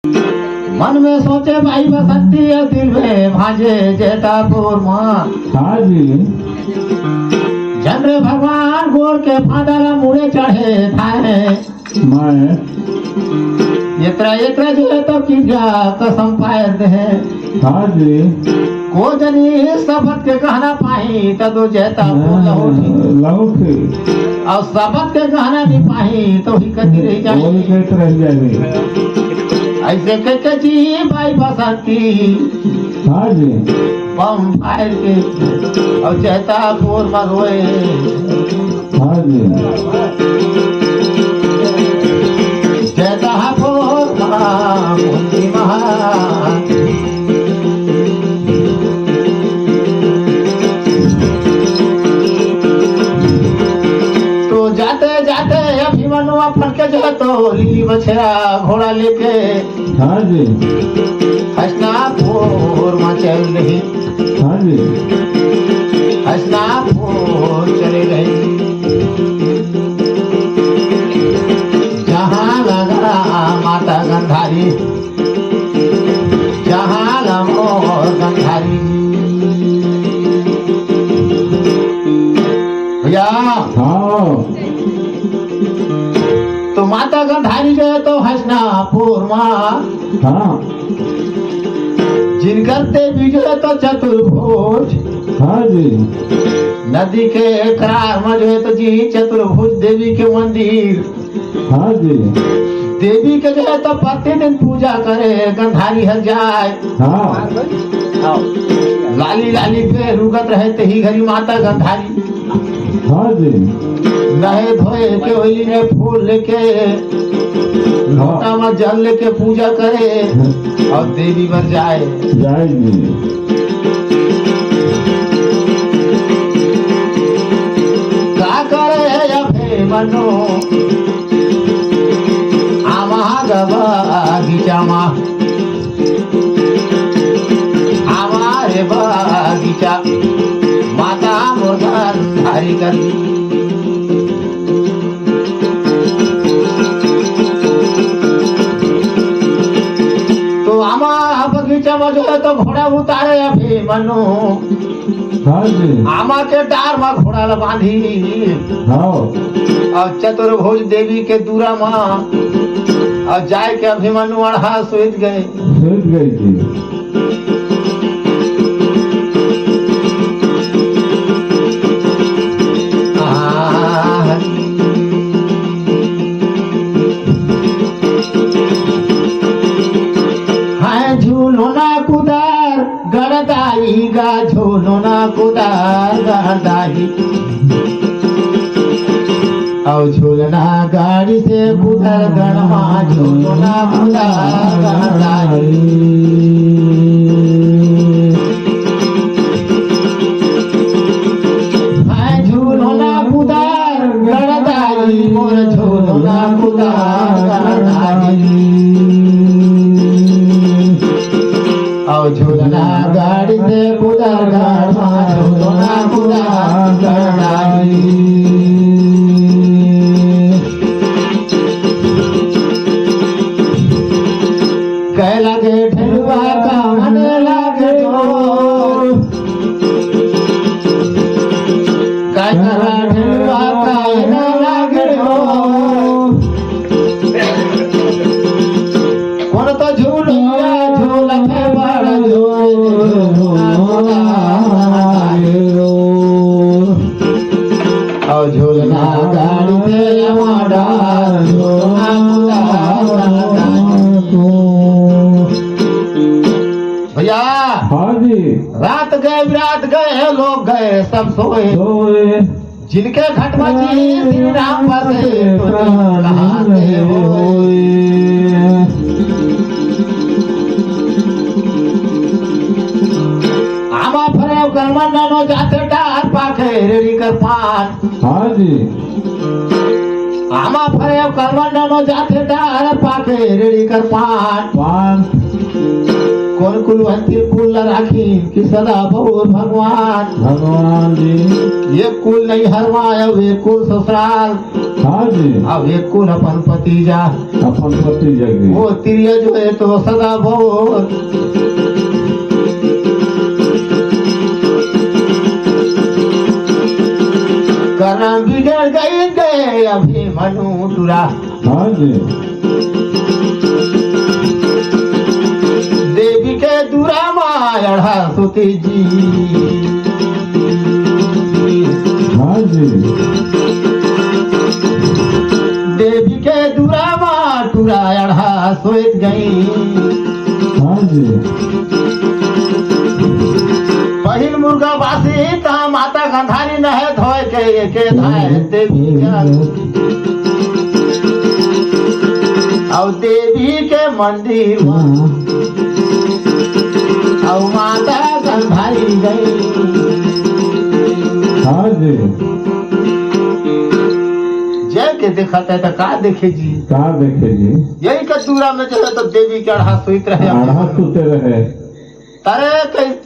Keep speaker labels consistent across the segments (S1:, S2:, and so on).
S1: मन में सोचे भाई बसंती है, दिल में भांजे जैतापुर माँ।
S2: हाँ जी।
S1: चंद्र भगवान गोड़ के फादला मुड़े चढ़े थाए
S2: मैं
S1: इतरा इतरा जो है तो किया कसम पायर दे।
S2: हाँ जी।
S1: को जनी सबत के कहना पाई तदो जैतापुर
S2: लौकी
S1: और सबत के कहना नहीं पाई तो ही कती रह
S2: वही
S1: जाए।
S2: कहते रह जाएगी।
S1: ऐसे के जी भाई बसंती
S2: हाँ जी।
S1: बम फायर के और जैतापुर मरोए।
S2: हाँ जी।
S1: जैतापुर मुंडी महान तो जाते जाते अभिमन्यु अपन के जो तो लीली बछड़ा घोड़ा लेके
S2: हाँ जी।
S1: हसनापुर में चल रही।
S2: हाँ जी।
S1: हसनापुर चले गए जहाँ लगा माता गंधारी, जहाँ लमोर गंधारी। भैया
S2: हाँ
S1: तो माता गंधारी जो है तो हसनापुर माँ
S2: हाँ।
S1: जिनकर देवी जो है तो चतुर्भुज।
S2: हाँ जी।
S1: नदी के किनार में जो है तो जी चतुर्भुज देवी के मंदिर।
S2: हाँ जी।
S1: देवी के जो है तो प्रतिदिन पूजा करे गंधारी हर जाए।
S2: हाँ
S1: लाली लाली पे रुगत रहे ते ही घरी माता गंधारी
S2: हाँ जी।
S1: नहे धोए के होली में फूल लेके लोटा में जल लेके पूजा करे और देवी बन जाए।
S2: जाएगी।
S1: का करे अभिमन्यु आमा बगीचा मा हमारे बगीचा माता मुर्गंधारी कर तो आमा बगीचा में जो है तो घोड़ा उतारे अभिमन्यु।
S2: हाँ जी।
S1: आमा के डार में घोड़ा ल बांधी
S2: हाँ
S1: और चतुर्भुज देवी के दूरा माँ और जाए के अभिमन्यु अढ़ा सोच गए।
S2: सूझ गई थी।
S1: हाँ झूलो ना कुदार गड़दाई गा झूलो ना कुदार गड़दाई और झूलना गाड़ी से कुदर गणमा झूलो ना कुदार गड़दाई। हाँ झूलो ना कुदार गड़दाई मोर झूलो ना कुदार गड़दाई और झूलना गाड़ी से कुदर गणमा झूलो ना कुदार गड़दाई। कह लगे ढेलुआ का मन लागे तो कह करा ढेलुआ का न लागे तो कौन तो झूलिया झूलते बड़ और झूलना गाड़ी से माडा भैया।
S2: हाँ जी।
S1: रात गए लोग गए सब सोए
S2: सोए
S1: जिनके घट बची श्री राम बसे तो कहाँ से होए। आमा फरे कर्मन नो जाते डार पाखे रेडी कर पान।
S2: हाँ जी।
S1: आमा फरे कर्मन नो जाते डार पाखे रेडी कर पान।
S2: पान
S1: कौन कुलवंती कुल न राखी कि सदा बहुर भगवान।
S2: भगवान जी।
S1: ये कुल नहीं हरवाए अब एक कुल ससुराल।
S2: हाँ जी।
S1: अब एक कुल अपन पति जा
S2: अपन पति जगी।
S1: वो तिरिया जो है तो सदा बहुर। करम बिगड़ गए अभी मनु टुरा।
S2: हाँ जी।
S1: देवी के दूरा माया सुती जी।
S2: हाँ जी।
S1: देवी के दूरा मा टुरा अढ़ा सोच गई।
S2: हाँ जी।
S1: पहिल मुर्गा बासी ता माता गंधारी नहे धोए के धाय देवी का। और देवी के मंदिर में और माता गंधारी गई।
S2: हाँ जी।
S1: जय के देखा था तो का देखे जी।
S2: का देखे जी।
S1: यही का दूरा में जो है तो देवी के अढ़ा सोइत रहे।
S2: आढ़ा सुते रहे।
S1: अरे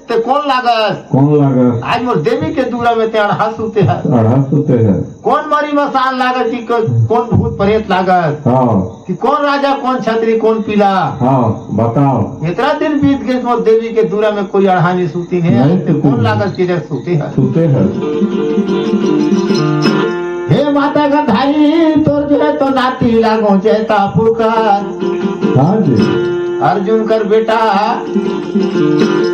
S1: ते कौन लागत।
S2: कौन लागत।
S1: आज मोर देवी के दूरा में ते अढ़ा सुते है।
S2: आढ़ा सुते है।
S1: कौन मरी मसान लागत कि कौन भूत प्रेत लागत।
S2: हाँ।
S1: कि कौन राजा कौन छतरी कौन पीला।
S2: हाँ बताओ।
S1: इतना दिन बीत गए मोर देवी के दूरा में कोई अढ़ा नहीं सूती नहीं ते कौन लागत कि सूते है।
S2: सुते है।
S1: हे माता गंधारी तोर जो है तो नाती लागो जैता पुकार।
S2: हाँ जी।
S1: अर्जुन कर बेटा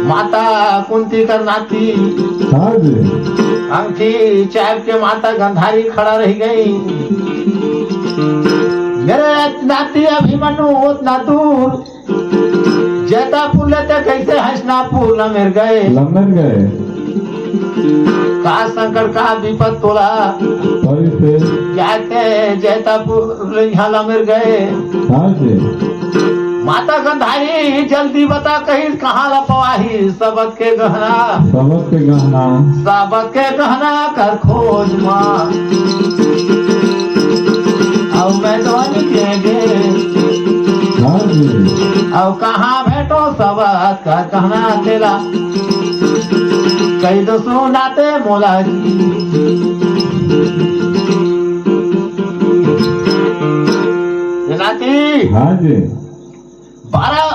S1: माता कुंती कर नाती।
S2: हाँ जी।
S1: अंकी चाप के माता गंधारी खड़ा रह गई। मेरे नाती अभिमन्यु उतना दूर जैतापुर लेते कैसे हंसनापुर लमेर गए।
S2: लमेर गए।
S1: का संकट का विपद तोला
S2: कैसे।
S1: कहते जैतापुर यहाँ लमेर गए।
S2: हाँ जी।
S1: माता गंधारी जल्दी बता कहीं कहाँ लपवाही सबक के गहना।
S2: सबक के गहना।
S1: सबक के गहना कर खोज माँ। और मैं तो निकलेंगे।
S2: हाँ जी।
S1: और कहाँ बैठो सबक का कहना तेरा। कई तो सुनाते मोला जी। नाती।
S2: हाँ जी।
S1: 12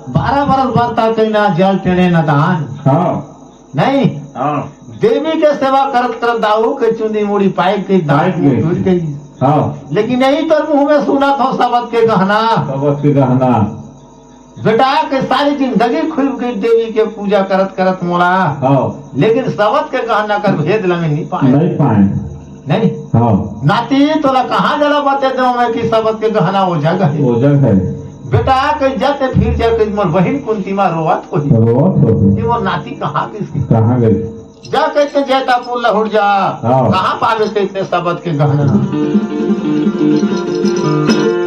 S1: बरस बरता कहीं ना जल टेने न दान।
S2: हाँ।
S1: नहीं।
S2: हाँ।
S1: देवी के सेवा करत करत दाऊ के चुंदी मुड़ी पाइप के दांत मुंह टूट गई।
S2: हाँ।
S1: लेकिन यही तो मुंह में सुना था सबक के गहना।
S2: सबक के गहना।
S1: बेटा के सारी जिंदगी खुल गई देवी के पूजा करत करत मोला।
S2: हाँ।
S1: लेकिन सबक के गहना कर भेद लगे नहीं पाए।
S2: नहीं पाए।
S1: नहीं।
S2: हाँ।
S1: नाती तोला कहाँ जला बते दो मैं कि सबक के गहना हो जगह है।
S2: वो जगह है।
S1: बेटा कहीं जाते फिर जाके मोर बहन कुंती माँ रोवत होई।
S2: रोवत होई।
S1: कि मोर नाती कहाँ किसकी।
S2: कहाँ गई।
S1: जा कहते जैतापुर लहुड़ जा।
S2: हाँ।
S1: कहाँ पावे थे इतने सबक के गहना।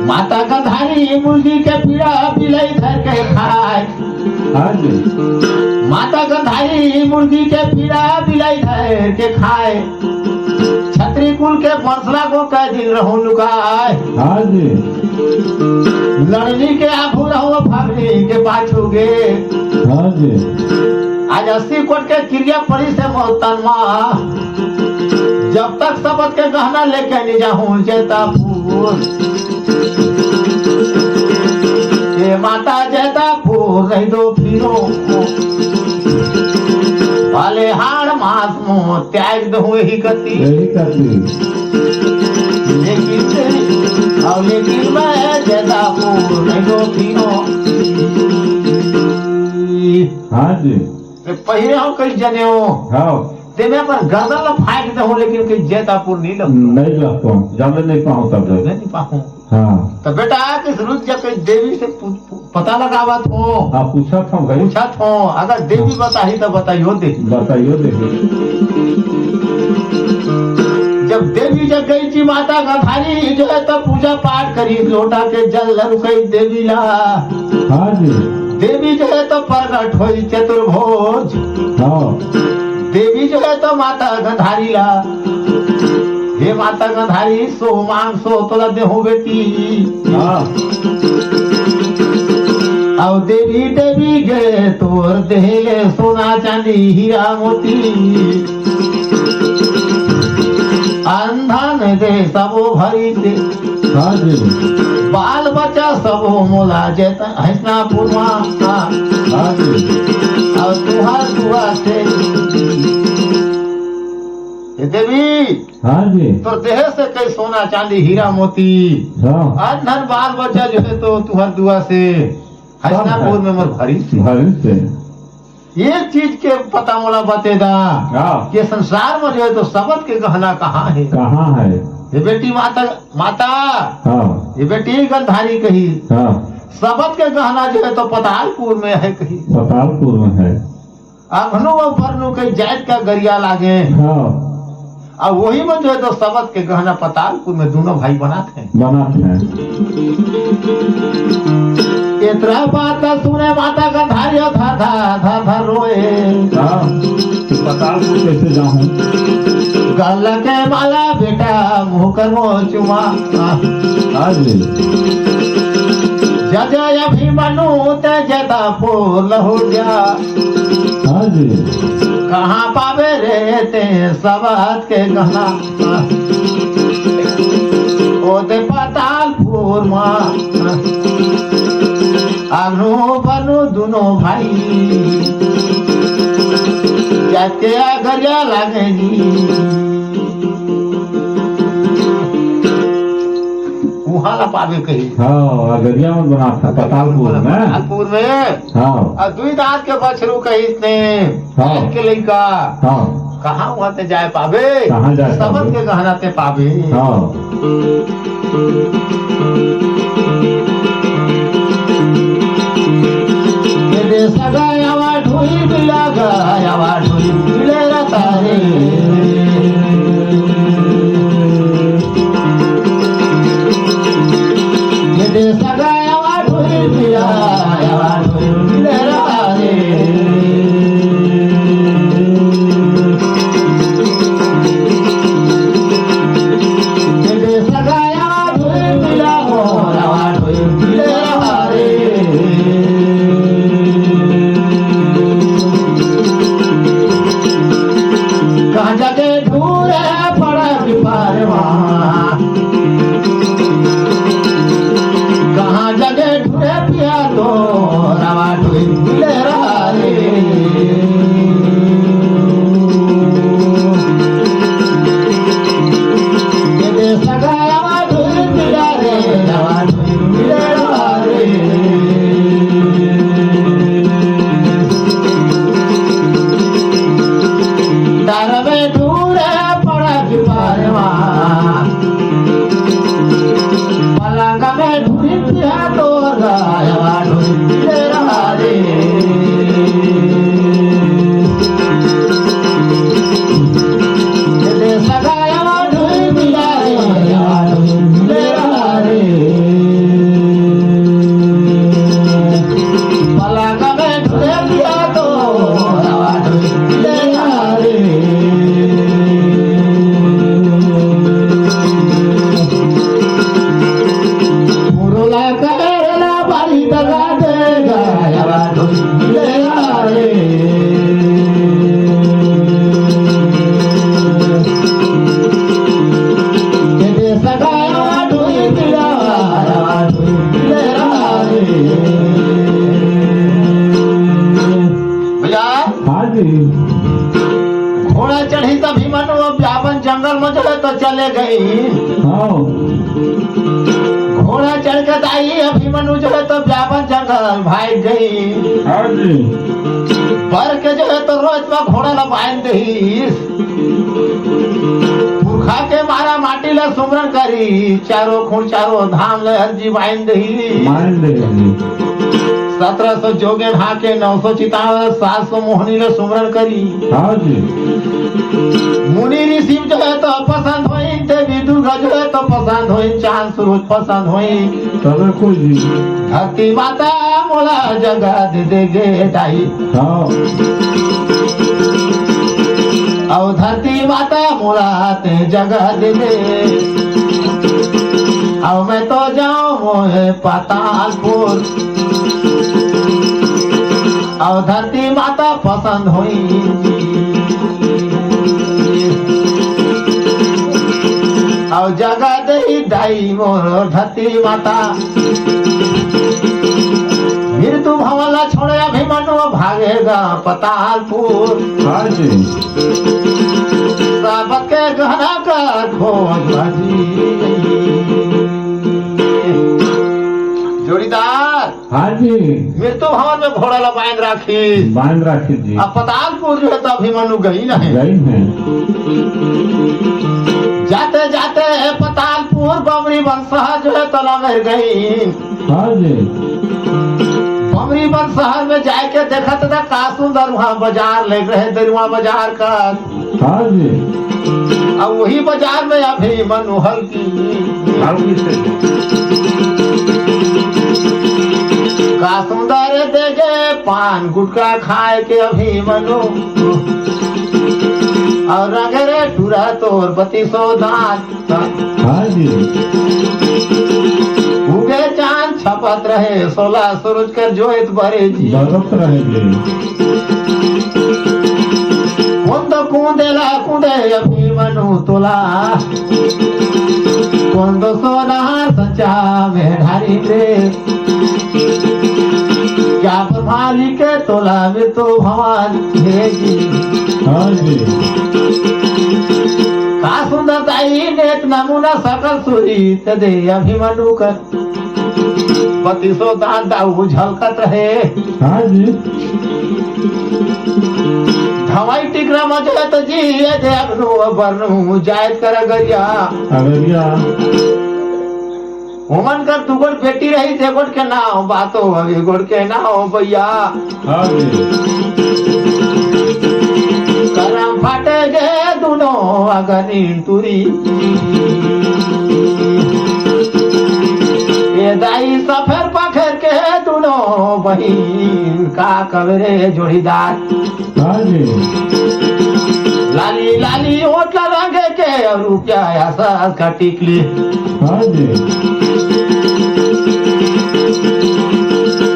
S1: माता गंधारी मुर्गी के पीड़ा पिलाई धर के खाए।
S2: हाँ जी।
S1: माता गंधारी मुर्गी के पीड़ा पिलाई धर के खाए। छतरी कुल के बंसला को कह दिन रहूं लुकाए।
S2: हाँ जी।
S1: लड़नी के आंखों रहो भागनी के पाछू गे।
S2: हाँ जी।
S1: आज 80 कोट के क्रिया पड़ी से मोहतन माँ। जब तक सबक के गहना लेके नहीं जाऊं जैतापुर। ये माता जैतापुर नहीं दो फिरो। वाले हाड़ मास मुँह त्याग दो ही गति।
S2: यही करती।
S1: लेकिन मैं जैतापुर नहीं दो फिरो।
S2: हाँ जी।
S1: पहले हम कई जने हो।
S2: हाँ।
S1: ते मैं पर गर्दन ला फाइट दे हो लेकिन कई जैतापुर नहीं लगता।
S2: नहीं लगता हूँ। जाने नहीं पाऊँ तब तक।
S1: नहीं पाऊँ।
S2: हाँ।
S1: तो बेटा किस रुच जाके देवी से पता लगावत हो।
S2: हाँ पूछा था भाई।
S1: पूछा हो अगर देवी बताही तो बताइयो दे।
S2: बताइयो देखिए।
S1: जब देवी जब गई थी माता गंधारी जो है तो पूजा पाठ करी लोटा के जल रुकई देवी ला।
S2: हाँ जी।
S1: देवी जो है तो प्रगट हुई चतुर्भुज।
S2: हाँ।
S1: देवी जो है तो माता गंधारी ला। हे माता गंधारी सो मांग सो तोला देहू बेटी
S2: हाँ
S1: अब देवी देवी गे तोर देहले सोना चांदी हीरा मोती अंधन दे सबो भरी दे
S2: हाँ जी
S1: बाल बच्चा सबो मोला जेत हसनापुर
S2: हाँ जी
S1: अब तुहार दुआ से हे देवी
S2: हाँ जी
S1: तोर देह से कई सोना चांदी हीरा मोती
S2: हाँ
S1: अंधन बाल बच्चा जो है तो तुहार दुआ से हसनापुर में मोर भरी से
S2: भरी से
S1: एक चीज के पता मोला बतेदा
S2: हाँ
S1: कि संसार में जो है तो सबद के गहना कहाँ है
S2: कहाँ है
S1: ये बेटी माता माता
S2: हाँ
S1: ये बेटी गंधारी कही
S2: हाँ
S1: सबद के गहना जो है तो पतालपुर में है कही
S2: पतालपुर में है
S1: अघनु और परनु कई जात का गरिया लागे
S2: हाँ
S1: और वही में जो है तो सबद के गहना पतालपुर में दोनों भाई बनाते हैं
S2: बनाते हैं
S1: इतना बात सुने माता गंधारी था था रोए
S2: हाँ पतालपुर कैसे जाऊँ
S1: गल के माला बेटा मुँह कर मुँह चुमा
S2: हाँ जी
S1: जज अभिमनु ते जता फूल हो गया
S2: हाँ जी
S1: कहाँ पावे रे ते सबद के गहना ओ दे पतालपुर माँ आगनु बनु दोनों भाई जाते गरिया लागेगी वहाँ ला पावे कही
S2: हाँ अगरिया में बना था पतालपुर में
S1: पतालपुर में
S2: हाँ
S1: और दुई दांत के बछरू कही इसने
S2: हाँ।
S1: के लड़का
S2: हाँ
S1: कहाँ वहाँ ते जाए पावे
S2: कहाँ जाए
S1: सबद
S2: पावे?
S1: के गहना ते पावे
S2: हाँ
S1: ये सगायावा ढोई बिला गयावा ढोई बिले रतारे ये सगायावा ढोई बिला गयावा ढोई बिले रतारे ये सगायावा ढोई बिला गयावा ढोई बिले रतारे कहाँ जाके ढूंढे पड़ा पिपारवा कहाँ जाके ढूंढे पिया तो रवा ढूंढे मिले रे ये दे सगाया ढूंढे मिला रे रवा ढूंढे मिले रे दर में ढूंढे पड़ा पिपारवा पलंग में ढूंढी पिया तो गायवा ढूंढे रहा रे ये दे सगाया ढूंढी मिला रे गायवा ढूंढे रहा रे पलंग में ढूंढे पिया तो गायवा ढूंढे रहा रे मुरुला करेला बाली दगा देगा यावा ढूंढे रे ये दे सगाया ढूंढे यावा ढूंढे रे भैया
S2: हाँ जी
S1: घोड़ा चढ़ी तभी मनु व्यापन जंगल में जो है तो चले गई
S2: हाँ
S1: घोड़ा चढ़ के दाई अभिमन्यु जो है तो व्यापन जंगल भाई गई
S2: हाँ जी
S1: पर के जो है तो रोज में घोड़ा ला बांध दही पुरखा के मारा माटी ला सुमरन करी चारों खून चारों धाम ले हर जी बांध दही
S2: मान लेंगे
S1: 1700 जोगे भाके 900 चितावे 700 मोहनी ले सुमरन करी
S2: हाँ जी
S1: मुनि ऋषि जो है तो पसंद होई देवी दुर्गा जो है तो पसंद होई चांद सूरज पसंद होई
S2: तब कोई जी
S1: धरती माता मोला जगह दे गे दाई
S2: हाँ
S1: और धरती माता मुराते जगह दिले और मैं तो जाऊं मोहे पातालपुर और धरती माता पसंद हुई और जगह दही दाई मोर धरती माता मृत्यु भवला छोड़े अभिमन्यु भागेगा पतालपुर
S2: हाँ जी
S1: साबत के गहना का खोज बाजी जोड़ीदार
S2: हाँ जी
S1: मृत्यु भवन में घोड़ा ला बांध राखी
S2: जी
S1: अब पतालपुर जो है तो अभिमन्यु गई नहीं
S2: गई है
S1: जाते जाते पतालपुर बमरी बंसहा जो है तो लगे गई
S2: हाँ जी
S1: बमरी बन शहर में जाके देखा था का सुंदर वहाँ बाजार लग रहे दरुआ बाजार का
S2: हाँ जी
S1: अब वही बाजार में अभिमन्यु हल्की का सुंदर देखे पान गुटका खाए के अभिमन्यु और रंगरे टूरा तोर 3200 दांत
S2: हाँ जी
S1: उगे चांद छपत रहे 16 सूरज कर जोत भरे जी
S2: बरत रहे जी
S1: कौन तो कूदेला कूदे अभिमन्यु तोला कौन तो सोना सच्चा में ढारी रे क्या प्रभाली के तोला में तो भगवान भेजी
S2: हाँ जी
S1: का सुंदर दाई नेत नमूना सकल सूरी तदे अभिमन्यु कर 3200 दांत दाऊ झलकत रहे
S2: हाँ जी
S1: धवाई टिकरा मजे तो जी ये देखनु बरनु जायत कर गरिया
S2: अगरिया
S1: ओमन कर तुगड़ बेटी रही से गोड़ के नाव बातो अभी गोड़ के नाव भैया
S2: हाँ जी
S1: करम फाटे गे दोनों अगनी तुरी ये दाई सफर पखर के दोनों बहिन का कवरे जोड़ीदार
S2: हाँ जी
S1: लाली लाली ओटला रंगे के और रुपया ऐसा का टिकली
S2: हाँ जी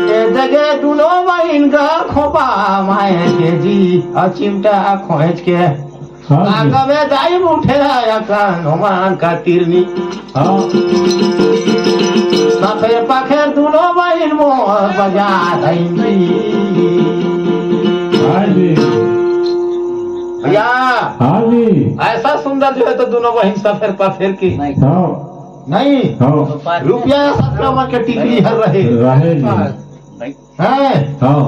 S1: ये जगह दोनों बहिन का खोपा माए के जी और चिमटा खोज के
S2: हाँ जी
S1: आगवे दाई उठे आया कान हनुमान का तिरनी
S2: हाँ
S1: सफेद पखेर दोनों बहिन मोर बजा देंगी
S2: हाँ जी
S1: भैया
S2: हाँ जी
S1: ऐसा सुंदर जो है तो दोनों बहन सफेद पखेर की
S2: हाँ
S1: नहीं
S2: हाँ
S1: रुपया 17 के टिकली हर रहे
S2: रहे जी
S1: हैं
S2: हाँ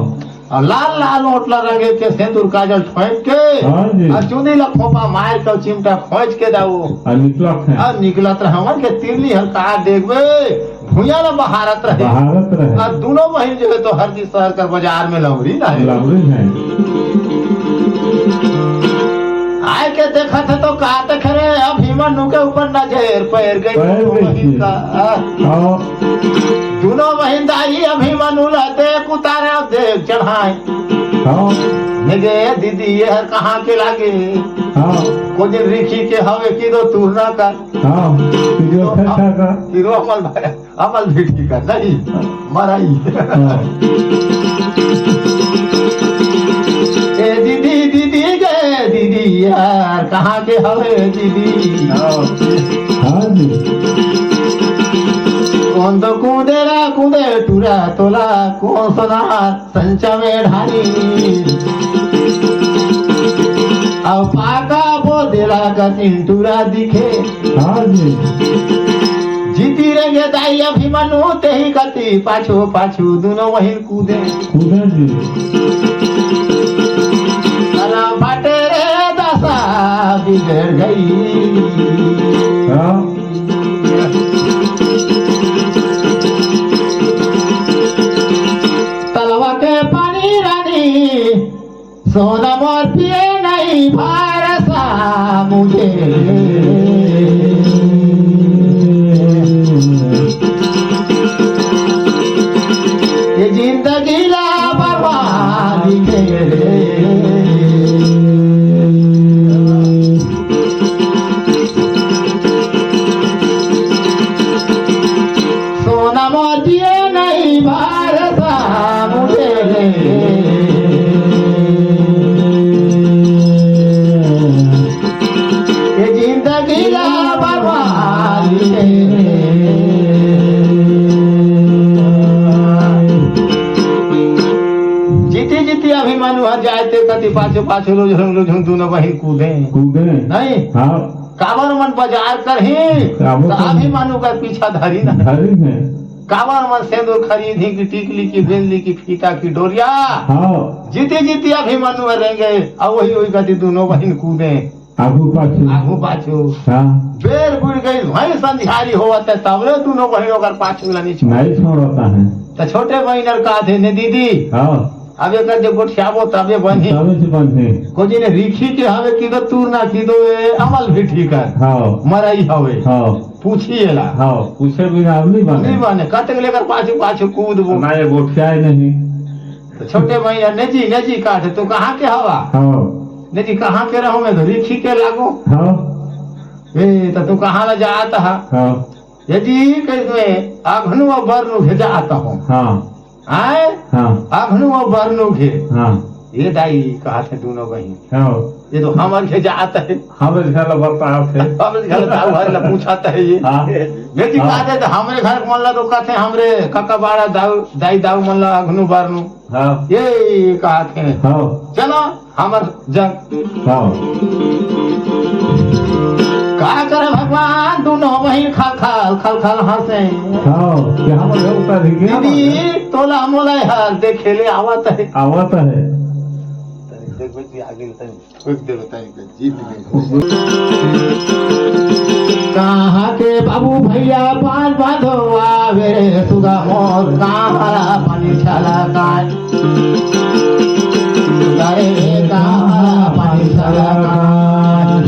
S1: और लाल लाल ओटला रंगे के सिंदूर काजल ठोक के
S2: हाँ जी
S1: और चुनी ला खोपा मार के चिमटा खोज के दाऊ
S2: और निकलत है
S1: और निकलत रहे हमन के तिरली हल्का देखबे भूया ना बहारत रहे
S2: भारत रहे
S1: और दोनों बहन जो है तो हर दी शहर का बाजार में लवरी ना है
S2: लवरी है
S1: आए के देखा था तो का देख रहे अभिमन्यु के ऊपर नजर पैर गई
S2: पैर
S1: दोनों
S2: गई
S1: बहन
S2: थी।
S1: का
S2: हाँ
S1: दोनों बहन दाई अभिमन्यु लाते उतारे और देख चढ़ाए
S2: हाँ
S1: निगे दीदी ये हर कहाँ के लागे
S2: हाँ
S1: को दिन रिखी के हवे की दो तू ना कर
S2: हाँ जो अच्छा का
S1: कि दो अमल भी ठीक है नहीं मराई
S2: हाँ
S1: ए दीदी दीदी गे दीदी यार कहाँ के हवे दीदी
S2: हाँ जी
S1: कौन तो कूदेला कूदे टूरा तोला कौन सोना संचा में ढानी अब पाका बो देला का सिंटूरा दिखे
S2: हाँ जी
S1: जीती रहेंगे दाई अभिमन्यु ते ही गति पाछू पाछू दोनों वही कूदे
S2: खुदा जी
S1: बाटे रे दशा बिगड़ गई
S2: हाँ
S1: तलवा के पानी रानी सोना मोर पिए नहीं भारसा मुझे ये जिंदगी ला बर्बादी के सोचिए नहीं भरोसा मुझे ले ये जिंदगी ला बर्बादी है जीती जीती अभिमानु हर जाते कति पाछे पाछे लोग दोनों बहन कूदे
S2: कूदे
S1: नहीं
S2: हाँ
S1: काबर मन बाजार कर ही
S2: काबर
S1: तो
S2: मन-
S1: अभिमानु का पीछा धरी ना
S2: धरी है
S1: काबर मन सिंदूर खरीदी की टिकली की बेंदली की फीता की डोरिया
S2: हाँ
S1: जीती जीती अभिमानु में रहेंगे और वही वही गति दोनों बहन कूदे
S2: आगू पाछू
S1: आगू पाछू
S2: हाँ
S1: बेर बुड़ गई वही संध्यारी होवत है तब रे दोनों बहनों का पाछू ला नहीं
S2: नहीं छोड़ता है
S1: तो छोटे बहन का थे ने दीदी
S2: हाँ
S1: अब एक जो गोठियाबो तबे बनी
S2: तबे से बंधे
S1: को जी ने रिखी के हवे की दो तूर ना की दो ए अमल भी ठीक है
S2: हाँ
S1: मरई हवे
S2: हाँ
S1: पूछिए ला
S2: हाँ पूछे बिना अब नहीं बने
S1: नहीं बने कतक लेकर पाछू पाछू कूदबो
S2: ना ये गोठिया ही नहीं
S1: तो छोटे भैया नेजी नेजी काटे तू कहाँ के हवा
S2: हाँ
S1: नेजी कहाँ के रहो मैं तो रिखी के लागो
S2: हाँ
S1: ए तो तू कहाँ ला जाता है
S2: हाँ
S1: यदि कैसे अघनु और बरनु भेजा आता हूँ
S2: हाँ
S1: आए
S2: हाँ
S1: अघनु और बरनु घे
S2: हाँ
S1: ये दाई कहा थे दोनों बहन
S2: हाँ
S1: ये तो हमारे भेजा आता है
S2: हमें घर बर्ताव थे
S1: हमरे घर ताऊ घर ला पूछाता है ये
S2: हाँ
S1: बेटी
S2: हाँ।
S1: कहते तो हमरे घर के मन ला तो कहते हमरे काका बाड़ा दाऊ दाई दाऊ मन ला अघनु बरनु
S2: हाँ
S1: ये कहते हैं
S2: हाँ
S1: चलो हमर जग
S2: हाँ
S1: का करे भगवान दोनों वही खल खल खल खल हंसे
S2: हाँ यहाँ पर होता है क्या
S1: दीदी तोला मोला हर देखे ले आवत है
S2: आवत है
S1: देखो जी आगे ठोक दे बताई जीत गए कहाँ के बाबू भैया पान बांधो आवे रे सुगा मोर कहाँ पानी छाला काय गाए कहाँ पानी छाला काय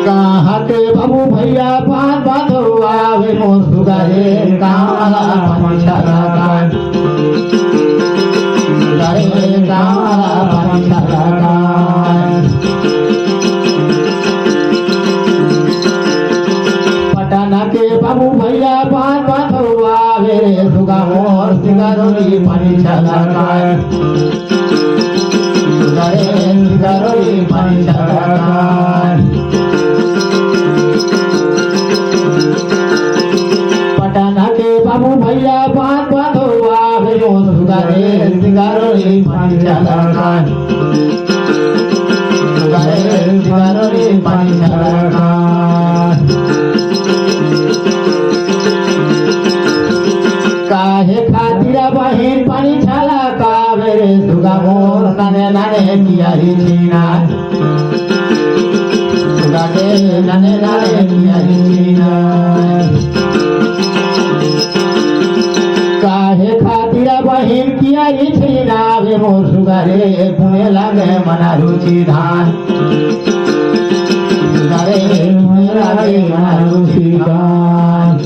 S1: कहाँ के बाबू भैया पान बांधो आवे मोर सुगा रे कहाँ पानी छाला काय गाए कहाँ पानी छाला काय पटना के बाबू भैया पान बांधो आवे रे सुगा मोर सिंगारोली पानी छाला काय सिंगारोली पानी छाला काय पटना के बाबू भैया पान बांधो आवे रे सुगा रे सिंगारोली पानी छाला काय सिंगारोली पानी छाला काय काहे खातिर बहिन पानी छाला कावे रे सुगा मोर नाने नाने किया ही छीना सुगा के नाने नाने किया ही छीना काहे खातिर बहिन किया ही छीना वे मोर सुगा रे पुणे लागे मना रुचि धान सुगा रे पुणे लागे मना रुचि धान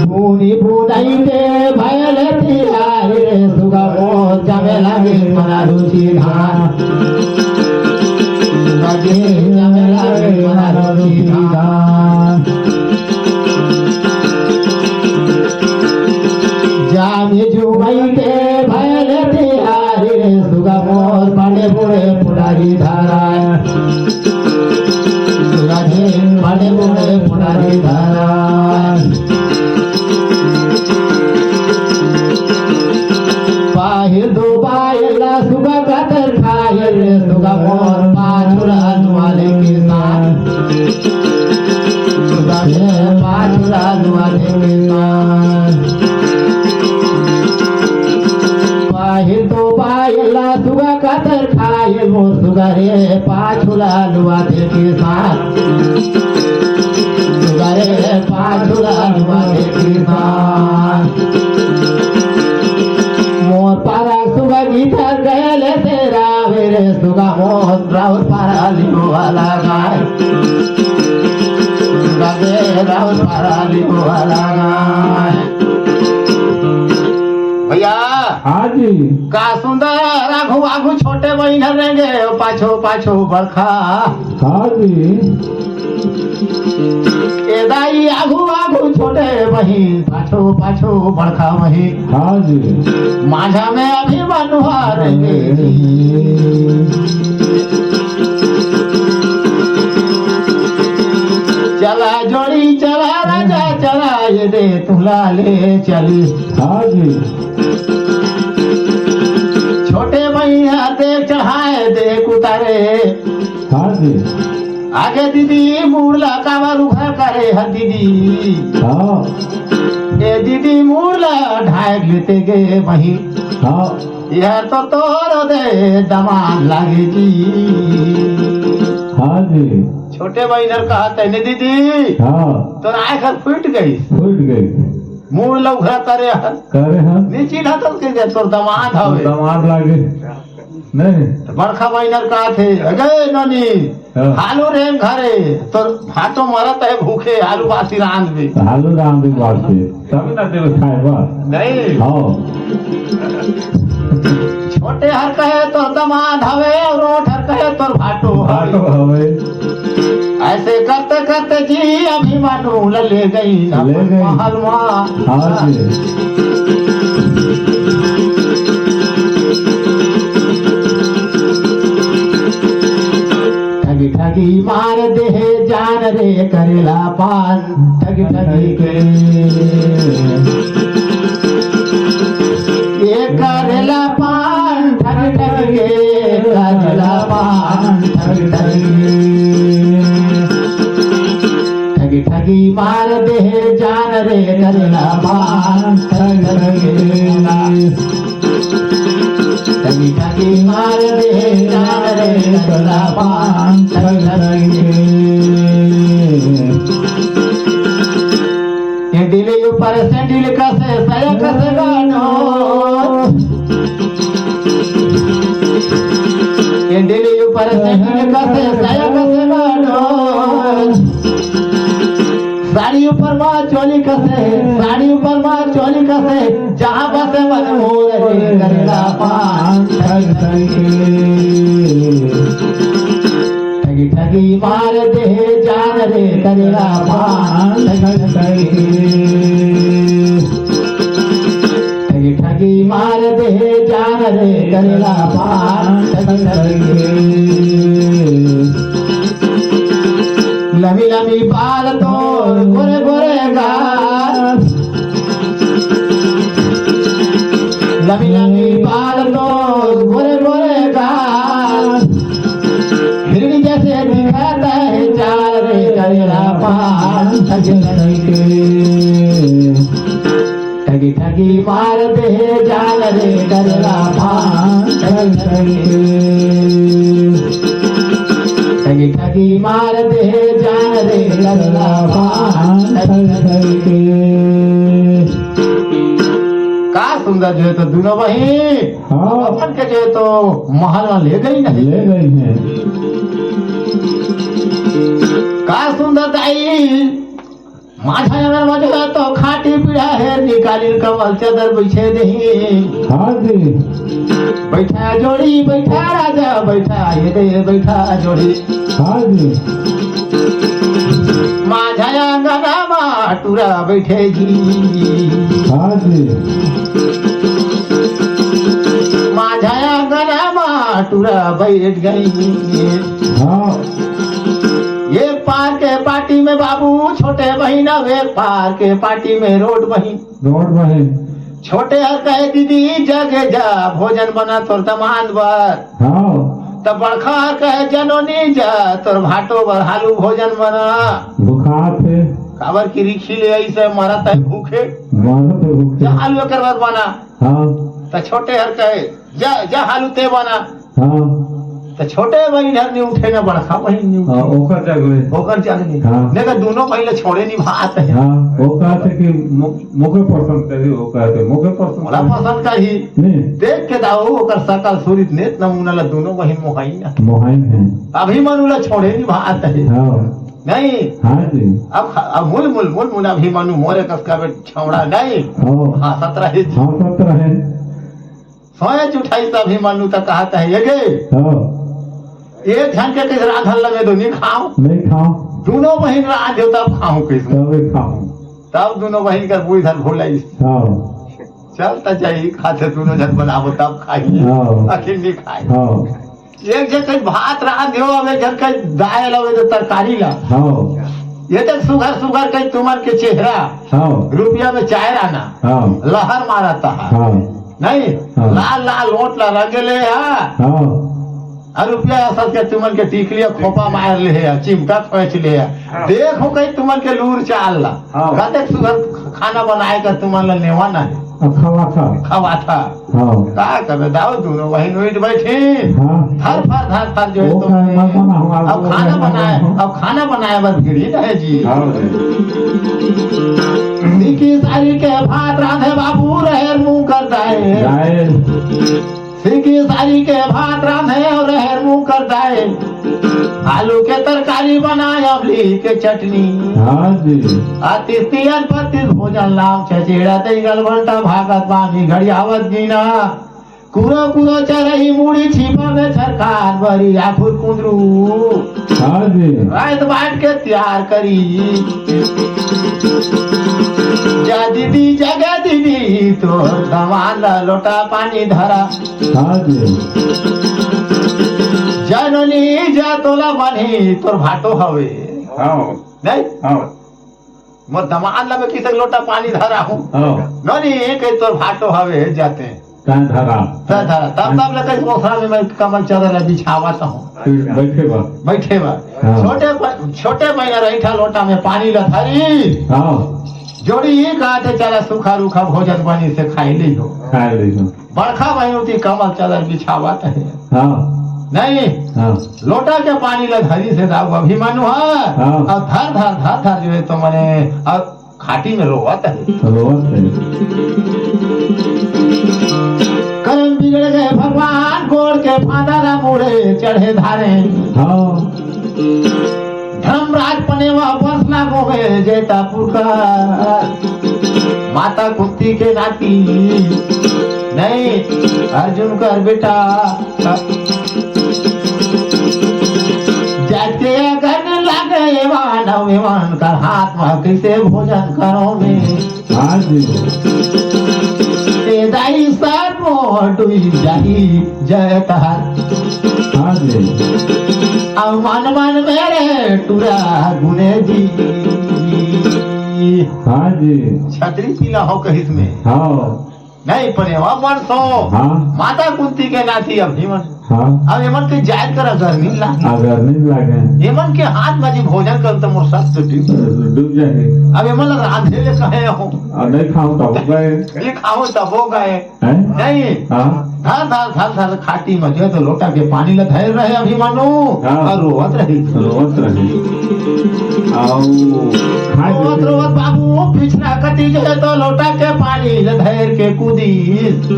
S1: भूनी भूनाइते भयले तिहारे सुगा मोर जामे लागे मना रुचि धान सुगा के जामे लागे मना रुचि धान जामे जुमाइते भयले तिहारे सुगा मोर पांडे बुढ़े पुडारी धारा सुगा के पांडे बुढ़े पुडारी धारा पाहिल दो बायला सुगा गातर खायल सुगा मोर पाछुरा नुआले किसान सुगा ने पाछुरा नुआले किसान पाहिल दो बायला सुगा गातर खायल मोर सुगा रे पाछुरा नुआले किसान सुगा रे पाछुरा नुआले किसान मोर पारा सुगा गीता गले तेरा मेरे सुगा मोर राउर पारा लिखो वाला गाय सुगा के राउर पारा लिखो वाला गाय भैया
S2: हाँ जी
S1: का सुंदर आघू आघू छोटे बहन रहेंगे पाछो पाछो बरखा
S2: हाँ जी
S1: ए दाई आघू आघू छोटे बहन पाछो पाछो बरखा वही
S2: हाँ जी
S1: माझा में अभी मनुआ रहेंगे चला जोड़ी चला राजा चला ये दे तुला ले चली
S2: हाँ जी
S1: छोटे भैया देख चढ़ाए देख उतारे
S2: हाँ जी
S1: आगे दीदी मुड़ला कावर उघर करे है दीदी
S2: हाँ
S1: ए दीदी मुड़ला ढाई लेते गे वही
S2: हाँ
S1: यह तो तोड़ दे दमान लागे जी
S2: हाँ जी
S1: छोटे बहनर कहा तैने दीदी
S2: हाँ
S1: तो आखिर फूट गई
S2: फूट गई
S1: मुड़ लौघरा करे हन
S2: करे हैं
S1: नीचे ना तो के तोर दमाद हवे
S2: दमाद लागे नहीं
S1: बड़खा बहनर कहा थे अगे ननी
S2: हाँ।
S1: हालू रे घरे तो हाथों मरत है भूखे आलू बासी रांध भी
S2: हालू राम की बात है तभी ना देव खाए बा
S1: नहीं
S2: हाँ
S1: छोटे हर कहे तो दमाद हवे और रोट हर कहे तो भाटो
S2: आटो
S1: हवे
S2: हवे
S1: ऐसे करते करते जी अभिमानु ले गई
S2: ले गई।
S1: महल
S2: हाँ जी
S1: ठगी ठगी मार दे जान रे करेला पान ठगी ठगी के ये करेला पान ठगी ठगी के करेला पान ठगी ठगी ठगी ठगी मार दे जान रे करेला पान ठगी ठगी ठगी ठगी मार दे जान रे करेला पान ठगी ठगी ये दिल ऊपर सैंडल कसे सया कसे गानो ये दिल ऊपर सैंडल कसे सया कसे गानो साड़ी ऊपर माँ चोली कसे साड़ी ऊपर माँ चोली कसे जहाँ बसे मन मोर रे करेला पान ठगी ठगी ठगी ठगी मार दे जान रे करेला पान ठगी ठगी ठगी मार दे जान रे करेला पान ठगी लमी लमी बाल तोर गोरे गोरे गाल लमी लमी बाल तोर गोरे गोरे गाल हिरणी जैसे दिखाता है चाल रे करेला पान ठगी ठगी ठगी मार दे जाल रे करेला पान ठगी ठगी मार दे जान रे करेला पान का सुंदर जो है तो दोनों वही
S2: हाँ
S1: अपन के जो है तो महल में ले गई ना
S2: ले गई है
S1: का सुंदर दाई माझा अगर मजा तो खाटी पीड़ा है निकाली कमल चादर बैठे दही
S2: हाँ जी
S1: बैठा जोड़ी बैठा राजा बैठा ये दे बैठा जोड़ी
S2: हाँ जी
S1: माझा गना माटूरा बैठे जी
S2: हाँ जी
S1: माझा गना माटूरा बैठ गई
S2: हाँ
S1: ये पार के पार्टी में बाबू छोटे बहिना वे पार के पार्टी में रोड बही
S2: रोड बहन
S1: छोटे हर कहे दीदी जगे जा भोजन बना तोर दमान बर
S2: हाँ
S1: तब बड़खा हर कहे जनोनी जा तोर भाटो बर हालू भोजन बना
S2: भूखा थे
S1: काबर की रिक्शी ले ऐसे मरत है भूखे
S2: मानो तो
S1: जा
S2: भूखे
S1: हालू कर बर बना
S2: हाँ
S1: तो छोटे हर कहे जा जा हालू ते बना
S2: हाँ
S1: तो छोटे बहन हर नहीं उठे ना बड़खा बहन नहीं
S2: हाँ
S1: उठे
S2: ओकर जगले
S1: होकर चल गई
S2: हाँ।
S1: लेकिन दोनों पहले छोड़े नहीं भात है
S2: हाँ वो कहते कि मुखे पसंद करी वो कहते मुखे
S1: बड़ा
S2: पसंद
S1: पसंद का ही
S2: नहीं
S1: देख के दाऊ ओकर सकल सूरित नेत नमूना ला दोनों बहन मोहाई ना
S2: मोहाइन है
S1: अभी मनुला छोड़े नहीं भात है
S2: हाँ
S1: नहीं
S2: हाँ जी
S1: अब मुल अभी मनु मोरे कस का छौड़ा नहीं
S2: हाँ
S1: हाँ 17
S2: हाँ 17 है
S1: सोए उठाई तभी मनु तक कहता है ये गे
S2: हाँ
S1: एक झन के किस राधन लगे दो नहीं खाओ
S2: नहीं खाओ
S1: दोनों बहन रात दो तब खाऊं किस
S2: तभी खाओ
S1: तब दोनों बहन का बुई धर भोला
S2: हाँ
S1: चलता चाहिए खाते दोनों जन बनाबो तब खाइए
S2: हाँ
S1: अखिल नहीं खाए
S2: हाँ
S1: एक जन कहीं भात रात दो अब एक जन कहीं दाल लगे तो तरकारी ला
S2: हाँ
S1: ये तक सुगर सुगर कहीं तुमर के चेहरा
S2: हाँ
S1: रुपया में चाय राना
S2: हाँ
S1: लहर मारता है
S2: हाँ
S1: नहीं
S2: हाँ।
S1: लाल लाल ओट ला रंगे ले
S2: हाँ
S1: और रुपया असल के तुमन के टिकलिया खोपा मार ले है चिमटा खोच ले है देखो कहीं तुमन के लूर चाल ला
S2: हाँ।
S1: कहते सुगर खाना बनाए कर तुमन ला नेवा ना है
S2: खावा था
S1: खवा था
S2: हाँ
S1: का करे दाओ दोनों वही उठ बैठी
S2: हाँ
S1: थर थर जो है
S2: वो
S1: तुम
S2: खाना
S1: अब खाना बनाए अब खाना बनाए बस भिड़ी है जी
S2: हाँ
S1: सिकी सारी के भात राधे बाबू रहे मुंह कर दाए
S2: जाए
S1: सिकी सारी के भात राधे और रहे मुंह कर दाए आलू के तरकारी बनाए अमली के चटनी
S2: हाँ जी
S1: अतिथियन पति भोजन लाम छेड़ा तैगल घंटा भागत बामी घड़ियावत जीना कुरो कुरो चरही मुड़ी छिपा में सरकार बरी आखुर कुंदरू
S2: हाँ जी
S1: रात बाट के तैयार करी जा दीदी जगह दीदी तो दमान लोटा पानी धरा
S2: हाँ जी
S1: जननी जा तोला बनी तोर भाटो हवे
S2: हाँ
S1: नहीं
S2: हाँ
S1: मोर दमान ला में किसे लोटा पानी धरा हूँ
S2: हाँ
S1: ननी कहीं तोर भाटो हवे जाते हैं
S2: कहाँ धरा
S1: तब लगे ओसरा में मैं कमल चादर बिछावाता हूँ
S2: फिर बैठे बा
S1: बैठे बा
S2: हाँ।
S1: छोटे महीना रहीठा लोटा में पानी ला धरी
S2: हाँ
S1: जोड़ी ही कहते चला सूखा रूखा भोजन बनी से खाई ली हो
S2: खा लीजिए
S1: बरखा महीनों कमल चादर बिछावाता है
S2: हाँ
S1: नहीं
S2: हाँ
S1: लोटा के पानी ला धरी से दाऊ अभिमानु है
S2: हाँ।
S1: और धर जो है तो मैंने अब खाटी में रोवत है
S2: रोवत है
S1: कर्म बिगड़ गए भगवान गोड़ के फादा ना मुड़े चढ़े धारे
S2: हाँ
S1: धर्मराज पनेवा बसना गोवे जैतापुर का माता कुंती के नाती नहीं अर्जुन कर बेटा जाते करने लगे वान कर हाथ में कैसे भोजन करो में
S2: हाँ जी
S1: दाई सर मोटुई जाही जय तहार
S2: हाँ जी
S1: अब मन मन मेरे टूरा गुने जी
S2: हाँ जी
S1: छतरी पीला हो कहिस में
S2: हाँ
S1: नहीं पड़े मन सो
S2: हाँ
S1: माता कुंती के नाती अभिमन
S2: हाँ
S1: अब एमन के जायद कर गर्मी लागे
S2: अगर नहीं लागे
S1: एमन के हाथ में जी भोजन कर तो मोर सख्त
S2: डूब जाएंगे
S1: अब एमन लग राधे ले कहे हो
S2: और नहीं खाऊं तो हो गए
S1: ये खाओ तब हो गए
S2: हैं
S1: नहीं
S2: हाँ
S1: धर खाटी में जो है तो लोटा के पानी ल धैर रहे अभिमानु
S2: हाँ।
S1: और रोवत रही
S2: रोवत रहे आओ खाए
S1: रोवत रोवत बाबू पिछड़ा कटी जो है तो लोटा के पानी ल धैर के कूदी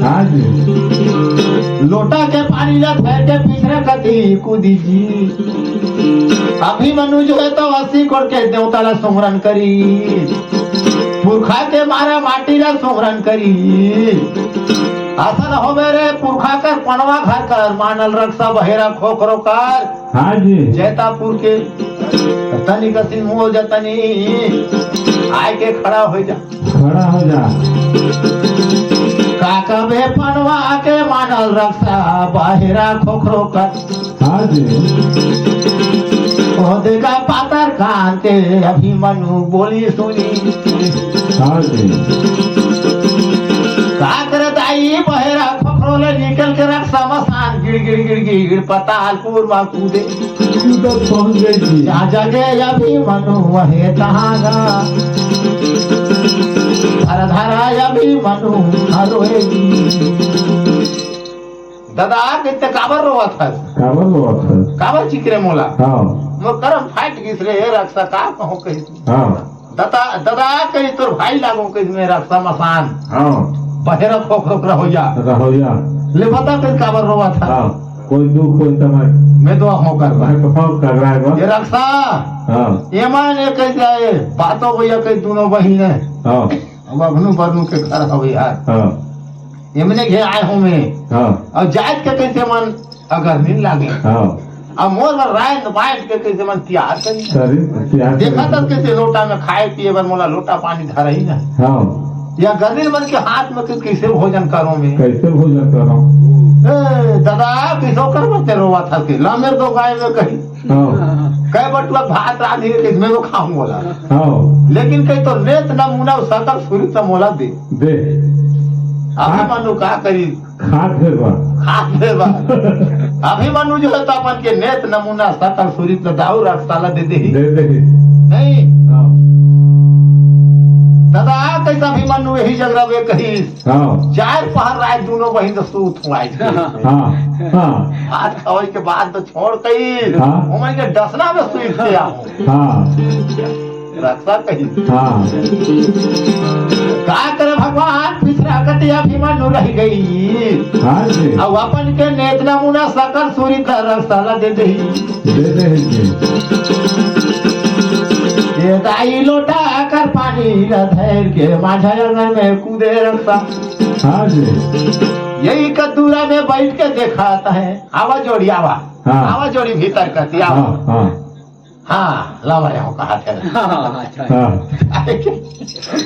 S2: हाँ जी
S1: लोटा के पानी ल धैर के पिछड़ा कटी कूदी जी अभिमनु जो है तो 80 कोड़ के देवता ला सुमरन करी पुरखा के मारा माटी ला सुमरन करी आसन हो मेरे पुरखा कर पनवा घर कर मानल रक्षा बहेरा खोखरो कर
S2: हाँ जी
S1: जैतापुर के तनी कसी मुँह जतनी आय के खड़ा हो जा
S2: खड़ा हो जा
S1: काका बे पनवा के मानल रक्षा बहेरा खोखरो कर
S2: हाँ जी
S1: देगा पातर कान के अभिमनु बोली सुनी
S2: हाँ जी
S1: का करे दाई बहेरा खोखरो ले निकल के रक्षा मसान गिड़ पतालपुर में कूदे
S2: कूदत पहुंच गई जी
S1: जा जगे अभिमनु वहे तहागा धर धरा अभिमनु हरोएगी दादा कितने काबर रोवत है
S2: काबर रोवत है
S1: काबर चिकरे मोला
S2: हाँ
S1: मोर करम फाट गिस रे रक्षा का कहो कही
S2: हाँ
S1: दादा कही तोर भाई लागो कही में रक्षा मसान
S2: हाँ
S1: बहेरा खोखरो रहो जा
S2: रहोया
S1: ले बता कहीं काबर रोवा था
S2: हाँ कोई दुख कोई समय
S1: मैं दुआ हो कर
S2: भाई पफाव कर रहा है
S1: ये रक्षा
S2: हाँ
S1: ये मान ये कह जाए बातों भैया कहीं दोनों बहन है
S2: हाँ
S1: अब अभनु बरनु के घर हो यार
S2: हाँ
S1: एमने घे आए हूँ मैं
S2: हाँ
S1: और जात के कैसे मन अगर नींद लागे
S2: हाँ
S1: अब मोर में रात बांट के कैसे मन तैयार करी
S2: सर क्या
S1: देखा तब कैसे लोटा में खाए पिए बर मोला लोटा पानी धर ही ना
S2: हाँ
S1: या गर्दिन मन के हाथ में कैसे भोजन करो मैं
S2: कैसे भोजन कर रहा हूँ
S1: दादा किसो कर बते रोवा था के लामेर दो गाय में कही
S2: हाँ
S1: कई बटुआ भात राधी के मैं वो खाऊं बोला
S2: हाँ
S1: लेकिन कहीं तो नेत नमूना सकल सूरी तो मोला दे
S2: दे
S1: अभी मनु का करी
S2: खाद है बा
S1: हाथ दे बा अभी मनु जो है तो अपन के नेत नमूना सकल सूरी तो दाऊ रख साला दे दे
S2: दे दे
S1: नहीं
S2: हाँ
S1: दादा कैसा भी मनु यही जगह वे कही
S2: हाँ
S1: चार पहर रात दोनों बहिन तो सूत हुआ
S2: हाँ हाँ
S1: भात खावे के बाद तो छोड़ कही
S2: हाँ।
S1: उमर के डसना में सुई से आओ
S2: हाँ
S1: रक्षा कही
S2: हाँ
S1: का करे भगवान पिछड़ा कटिया भी मनु रह गई
S2: हाँ जी
S1: अब अपन के नेत नमूना सकल सूरी तरह साला दे दे
S2: दे दे
S1: ये दाई लोटा कर पानी धैर के माझा आंगन में कूदे रखता
S2: हाँ जी
S1: यही कद्दूरा में बैठ के देखाता है आवा जोड़ी आवा
S2: हाँ।
S1: आवा जोड़ी भीतर करती
S2: हाँ
S1: आवा
S2: हाँ
S1: हाँ लावा यहाँ कहा थे
S2: हाँ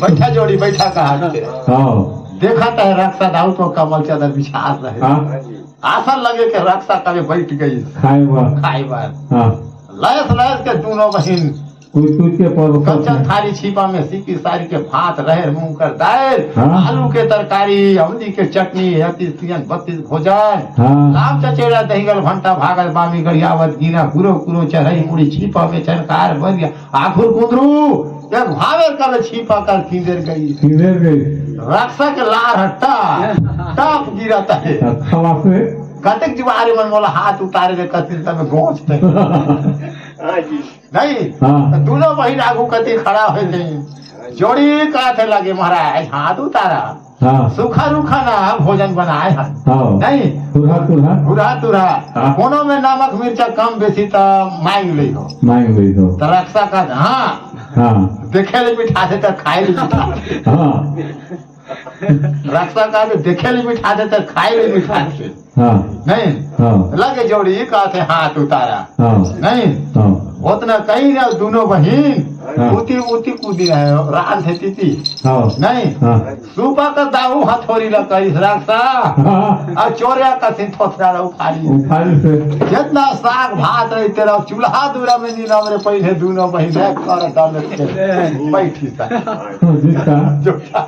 S1: बैठा जोड़ी बैठा कहा थे
S2: हाँ
S1: देखा था रक्षा दाऊ तो कमल चादर बिछा रहे
S2: हाँ
S1: आसन लगे के रक्षा कभी बैठ गई
S2: खाए बा
S1: खाई बार
S2: हाँ
S1: लयस के दोनों बहन
S2: कुछ के पर
S1: कंचन थाली छिपा में सीकी सारी के भात रहे मूंग कर दाल
S2: हाँ।
S1: आलू के तरकारी अमदी के चटनी 32 भोजन
S2: हाँ
S1: लाम चचेड़ा दहीगल भंटा भागल बामी गड़ियावत गिना गुरो कुरो चढ़ई मुड़ी छिपा में चनकार बरिया आखुर कुंदरू एक भावेर कर छिपा कर किंदर गई
S2: किधर गई
S1: रक्षा के लार हट्टा टाप गिरता है
S2: खवा से
S1: कतक जुआरे मन मोला हाथ उतारे दे कतिल तब गोंचते नहीं
S2: हाँ
S1: दोनों बहिन आगू कति खड़ा हो गई जोड़ी काथे लगे महाराज हाथ उतारा
S2: हाँ
S1: सूखा रूखा ना भोजन बनाए हैं
S2: हाँ
S1: नहीं
S2: तुरहा तुरहा
S1: तुरा तुरा
S2: हाँ।
S1: कोनो में नमक मिर्चा कम बेसी तो मांग ली हो
S2: मांग गई तो
S1: तो रक्षा का हाँ
S2: हाँ
S1: देखे ले मिठा से तो खाए ले मिठा
S2: हाँ
S1: रक्षा का देखे ले मिठा से तो खाए ले मिठा से
S2: हाँ
S1: नहीं
S2: हाँ
S1: लगे जोड़ी कहते हाथ उतारा
S2: हाँ
S1: नहीं
S2: हाँ
S1: उतना कहीं ना दोनों बहन
S2: हाँ।
S1: उती उती कूदी है रान थे तीती
S2: हाँ
S1: नहीं
S2: हाँ
S1: सुबह का दाऊ हथौड़ी लगी रक्षा
S2: हाँ
S1: और चोरिया का सिंथोथरा उखाड़ी
S2: उखाड़ी से
S1: जितना साग भात रही तेरा चूल्हा दूरा में नीना मेरे पहले दोनों बहन कर डाल बैठी सा
S2: जिसका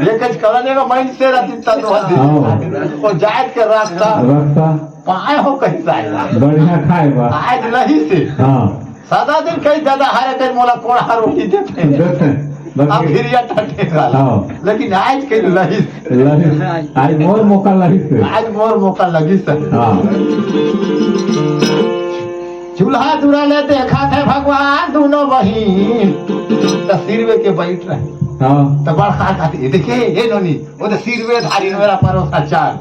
S1: ये कुछ करने का मन से रहती तब वो जायद के रास्ता
S2: रास्ता
S1: पाए हो कहीं जाएगा
S2: बढ़िया खाए बा
S1: आज नहीं से
S2: हाँ
S1: सादा दिन कई दादा हरे कई मोला कोड़ा रोटी देते हैं
S2: देते
S1: अब फिर या टटे वाला
S2: हाँ।
S1: लेकिन आज कई लही
S2: लही आज मोर मौका लही से
S1: आज मोर मौका लगी सर
S2: हाँ
S1: चूल्हा दूरा ले देखा थे भगवान दोनों बहिन तो सिरवे के बैठ रहे
S2: हाँ
S1: तो बड़खा खाती देखिए ये नोनी वो तो सिरवे धारी मेरा परोसा चाल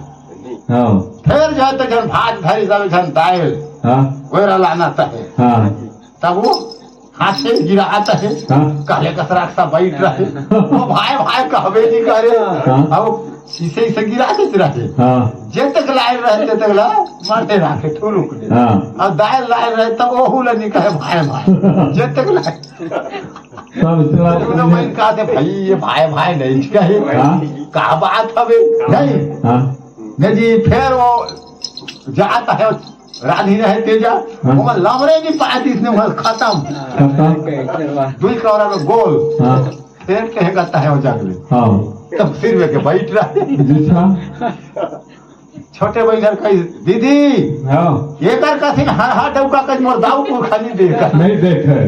S2: हाँ
S1: फिर जो है तो जन भात धरी सब जन दाल
S2: हाँ
S1: वेरा लाना है
S2: हाँ
S1: तब वो हाथ से गिराता है
S2: हाँ
S1: काले कसरा सा बैठ रहे वो भाई भाई कहबे नहीं करे
S2: हाँ।
S1: अब इसे इसे गिरा देते रहे
S2: हाँ
S1: जे तक लाइन रहे ते तक ला मारते रखे ठुरुक दे
S2: हाँ
S1: और दाल लाइन रहे तो ओहू ला नहीं कहे भाई भाई जे तक लाइन
S2: सब चला
S1: दोनों बहन कहते भाई ये भाई भाई नहीं कहे
S2: हाँ।
S1: का बात हवे नहीं
S2: हाँ
S1: नहीं जी फिर वो जाता है राधी रहे तेजा
S2: हाँ।
S1: वो लमरे नहीं पाती इसने वह खत्म
S2: खत्म
S1: दुई कौरा में गोल
S2: हाँ
S1: फिर कहे कहता है वो जंगले
S2: हाँ
S1: तब सिर में के बैठ रहे
S2: जिसका
S1: छोटे बहन कही दीदी
S2: हाँ
S1: एक कथिन हर हाथ डौका कहीं मोर दाऊ को खाली देकर
S2: नहीं देखे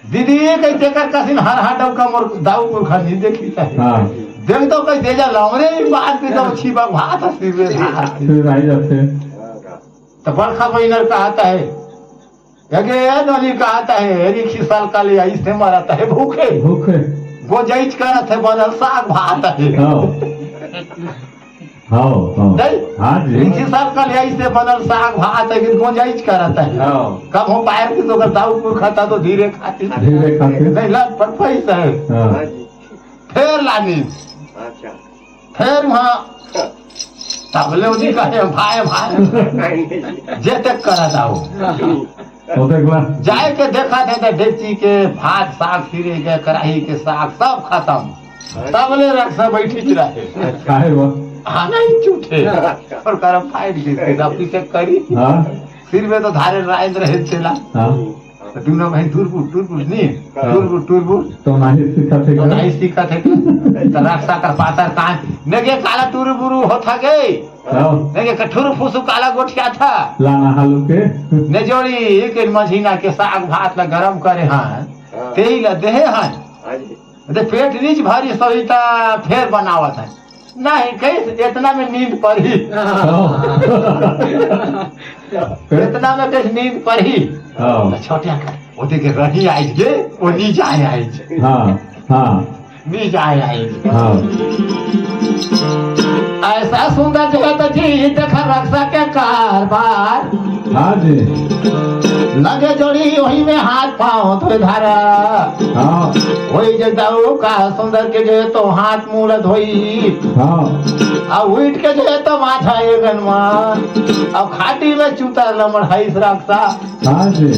S1: दीदी कहीं देकर कथिन हर हाथ डौका मोर दाऊ को खाली देखी है
S2: हाँ
S1: देख तो कहीं देजा लमरे नहीं बात भी तो छिपा भात सिर में
S2: फिर आई जाते
S1: तो बड़खा बहनर कहता है ये नोनी कहता है रिक्की साल का लिया इससे मराता है भूखे
S2: भूखे
S1: गोजाइच करत है बनल साग भात है
S2: हाँ हाँ हाँ
S1: नहीं
S2: हाँ जी
S1: रिक्की साल का लिया इससे बनल साग भात है कि गोजाइच करता है
S2: हाँ
S1: कब हो पायर की तो दाऊ को खाता तो धीरे खाती
S2: धीरे खाते
S1: नहीं लाग पर पैसा है
S2: हाँ
S1: फिर लानी फिर वहाँ तबले उन्हीं कहे भाई भाई जे तक करा था वो जाए के देखा थे तो डेची के भात साग फिरे के कढ़ाई के साग सब खत्म तबले रख सब बैठी रहे खाना ही झूठे और करम फाइट जीते अपनी से करी सिर में तो धारे राइज रहे चला दोनों भाई टूरपुर नहीं टूरपुर तो नहीं सीखा थे तो रक्षा कर पाता कहाँ नगे काला टूरपुर होता गए नगे कठोर फूसू काला गोठिया था
S2: लाना हालू के
S1: ने जोड़ी एक महीना के साग भात ला गरम करे हाँ तेही ला देहे हाँ दे पेट नीच भरी सहिता फिर बनावत है नहीं कैसे इतना में नींद पड़ी इतना में कैसे नींद पड़ी छोटे वो देखे रही आई गे वो नीचे आई नीचे आई ऐसा सुंदर जगह तो जी देखा रक्षा के कारबार
S2: हाँ जी
S1: लगे जोड़ी वही में हाथ पाँव तो धारा
S2: हाँ
S1: वही जगह का सुंदर के जो तो हाथ मुंह धोई
S2: हाँ
S1: अब उठ के जो तो माथा एगन में अब खाटी में चूता लमड़ है रक्षा
S2: हाँ जी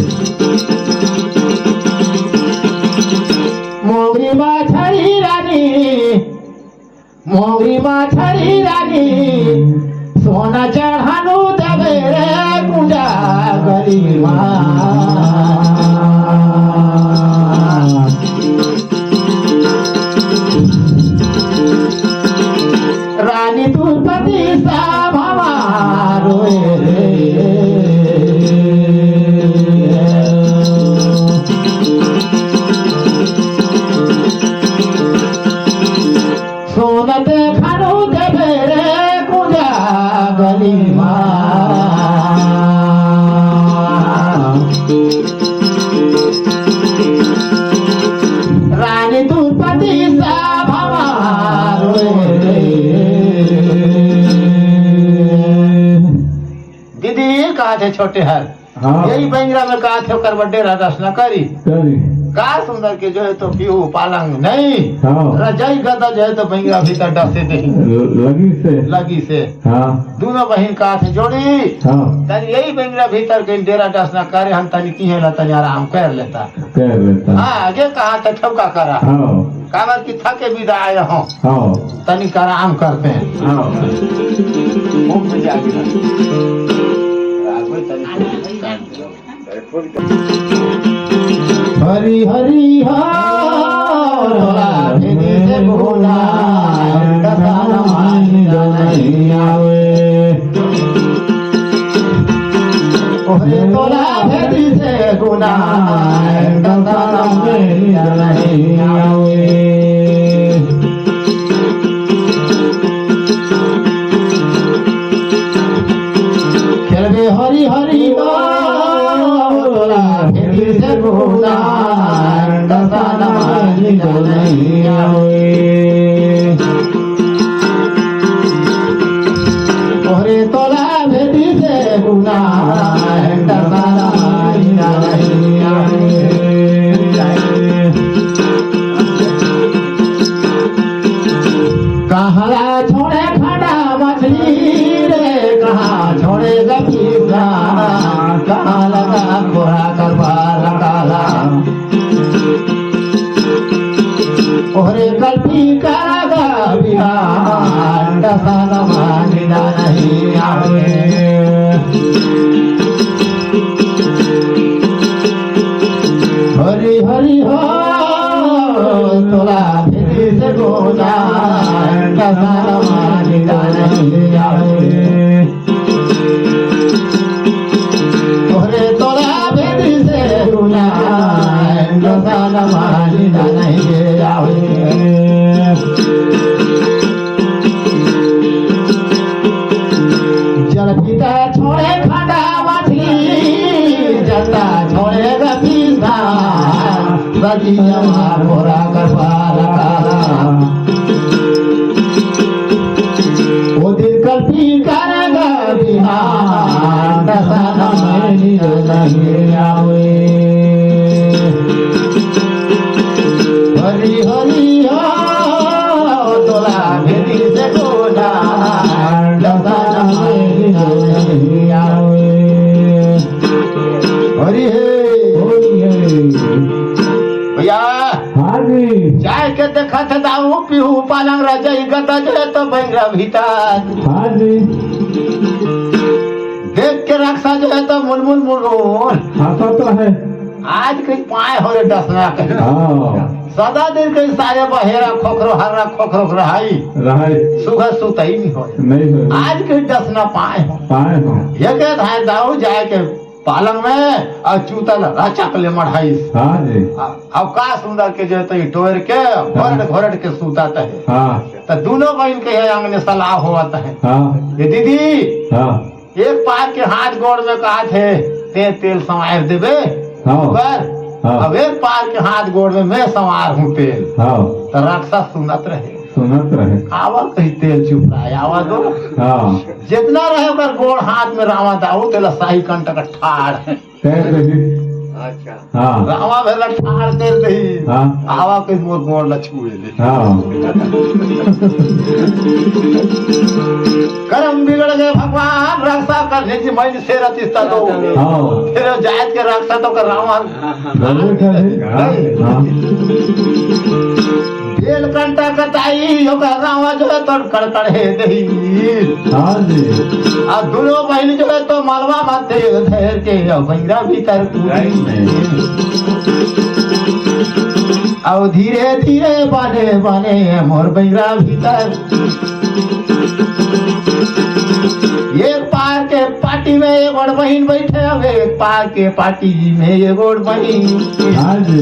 S1: मोगरी माछड़ी रानी सोना चढ़ानु देवे रे कुंडा गरीबा रानी तुलपति सा भवारो सोनते खानु देवे रे कुंडा गरीबा रानी तुलपति सा भवारो दीदी कहा थे छोटे हर यही बंगला में कहा थे कर बड्डे रचना करी का सुंदर के जो है तो पीहू पालंग नहीं रजाई गदा जो है तो बंगला भीतर डसे नहीं लगी से दोनों बहन कहा थे जोड़ी तनी यही बंगला भीतर के डेरा डसना करे हम तनी की है तनी आराम कर लेता हाँ आगे कहा था ठोका करा कामर की थके विदा आए हो तनी आराम करते हैं हरी हरी से बोला ओरे तोला भेदी से गुना खेलबे हरी हरी से बोला ओरे तोला भेदी से गुना कहाँ छोड़े खड़ा मछली रे कहाँ छोड़े गपीसा कहाँ लगा कोरा करवा लगाला ओरे कल्पी करागा बिहार दसान मानिना नहीं आवे हरी हरी हो तोला फिर से गोला दसान मानिना नहीं आवे ओरे तोला फिर से गोला दसान मानिना नहीं आवे जल पिता छोड़े खड़ा मछली जता छोड़े गपीसा सजिया कोरा करवा लगा वो दिल कल्पी करेगा बिहार दसाना नहीं आवे हरी हरी हो तोला भेदी से देखत दाऊ पीहू पालंग रजई गदज तो बंगरा भीतर
S2: हाँ जी
S1: देख के रक्षा जो है तो मुलमुल मुलमुल
S2: हंसा तो है
S1: आज कहीं पाए हो रे डसना कहीं
S2: हाँ
S1: सदा दिन कहीं सारे बहेरा खोखरो हर्रा खोखरो रहाई
S2: रहे
S1: सुबह सुता ही नहीं हो
S2: नहीं हो
S1: आज कहीं डसना पाए हो
S2: पाए हो
S1: ये के धाय दाऊ जाए के पालंग में और चूतल राचक ले मढ़ाई
S2: हाँ जी
S1: अब का सुंदर के जो तो टोर के घोरट घोरट के सूता है
S2: हाँ
S1: तो दोनों बहन के अंगने सलाह होता है
S2: हाँ
S1: ये दीदी
S2: हाँ
S1: एक पार के हाथ गोड़ में कहा थे ते तेल संवार देवे
S2: हाँ
S1: पर
S2: हाँ
S1: अब एक पार के हाथ गोड़ में मैं संवार हूँ तेल
S2: हाँ
S1: तो राक्षस सुनत रहे
S2: सुनत रहे
S1: आवा कहीं तेल चुप रहा है आवा दो
S2: हाँ
S1: जितना रहे ओकर गोड़ हाथ में रामा दाऊ तेला शाही कंटक ठाड़
S2: तैर रही
S1: अच्छा
S2: हाँ
S1: रामा भेला ठाड़ कर दही
S2: हाँ
S1: आवा कहीं मोर गोड़ ला छुए दे
S2: हाँ
S1: कर्म बिगड़ गए भगवान रक्षा करने की मैं से रतिस्ता दो
S2: हाँ
S1: फिर जायत के रक्षा तो कर रामा
S2: जरूर करे हाँ
S1: बेल कंटा कटाई ओकर रामा जो है तो कड़कड़े दही
S2: हाँ जी
S1: आ दोनों बहन जो है तो मलबा माते धैर के भैरा भीतर और धीरे धीरे बने बने मोर बैरा भीतर एक पार के पार्टी में एक और बहन बैठे अब एक पार के पार्टी में एक और बहन
S2: हाँ जी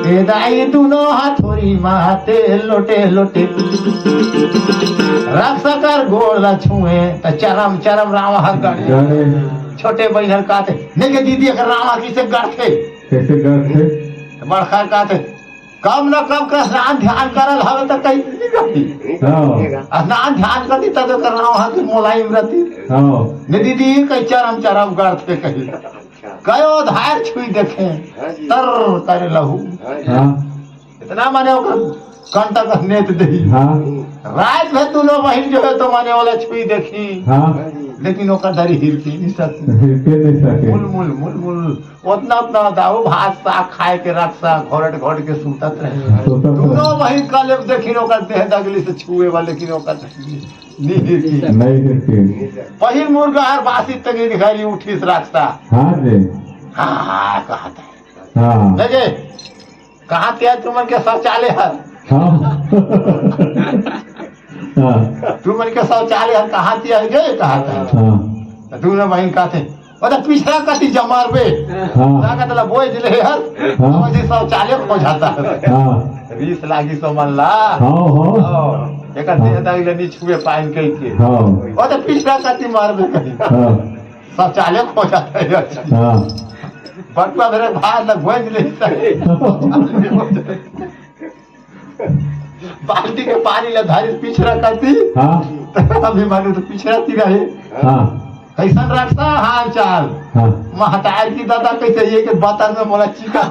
S1: ए दाई दोनों हथोरी माते लोटे लोटे रक्षा कर गोड़ छुए तो चरम चरम रामा गढ़े
S2: गड़े
S1: छोटे बहन कहते नहीं के दीदी अगर रामा किसे गढ़ते
S2: कैसे करते
S1: बड़खा कहते कम न कम का स्नान ध्यान करल हवे तो कहीं नहीं करती
S2: हाँ
S1: स्नान ध्यान करती तब तो करना वहां की मोलाइम रहती
S2: हाँ
S1: ने दीदी कहीं चरम चरम गढ़ते कहीं कयो धार छुई देखे तर करे लहू
S2: हाँ
S1: इतना माने ओकर कंटक नेत दही
S2: हाँ
S1: रात में तू लोग बहन जो है तो माने वाला छुई देखी
S2: हाँ
S1: लेकिन ओकर दरी हिलती नहीं सकती
S2: हिलते नहीं सके
S1: मुल मुल मुल मुल उतना उतना दाऊ भात साग खाए के रक्षा घोरट घोट के सूतत रहे
S2: तो
S1: दोनों वही कल देखी ओकर देह दगली से छुए वाले लेकिन ओकर नहीं हिलती
S2: नहीं हिलती
S1: पहिल मुर्गा हर बासी तक दिखाई उठी रक्षा
S2: हाँ जी
S1: हाँ कहा था
S2: हाँ
S1: लगे कहा क्या तुमन के शौचालय है
S2: हाँ हाँ
S1: तुमन के शौचालय है कहा दिया गए कहा था
S2: हाँ
S1: तूने वही कहा थे मतलब पिछड़ा कति जमार बे
S2: हाँ
S1: मतलब बोझ ले हर
S2: हाँ।
S1: वैसे शौचालय खो जाता है
S2: हाँ
S1: रीस लागी सो मन ला
S2: हाँ हाँ
S1: एक देह दाई नी छुए पाइन कह के
S2: हाँ
S1: वो तो पिछड़ा कति मारबे कहीं
S2: हाँ
S1: शौचालय खो जाता है
S2: हाँ
S1: बटुआ मेरे भाई लग बोझ ले सके बाल्टी के पानी ला धारी पिछड़ा करती
S2: हाँ
S1: अभी मानो तो पिछड़ाती रहे
S2: हाँ
S1: कैसन रखता हाल चाल
S2: हाँ
S1: महतार की दादा कैसे ये के बतन में मोला चिका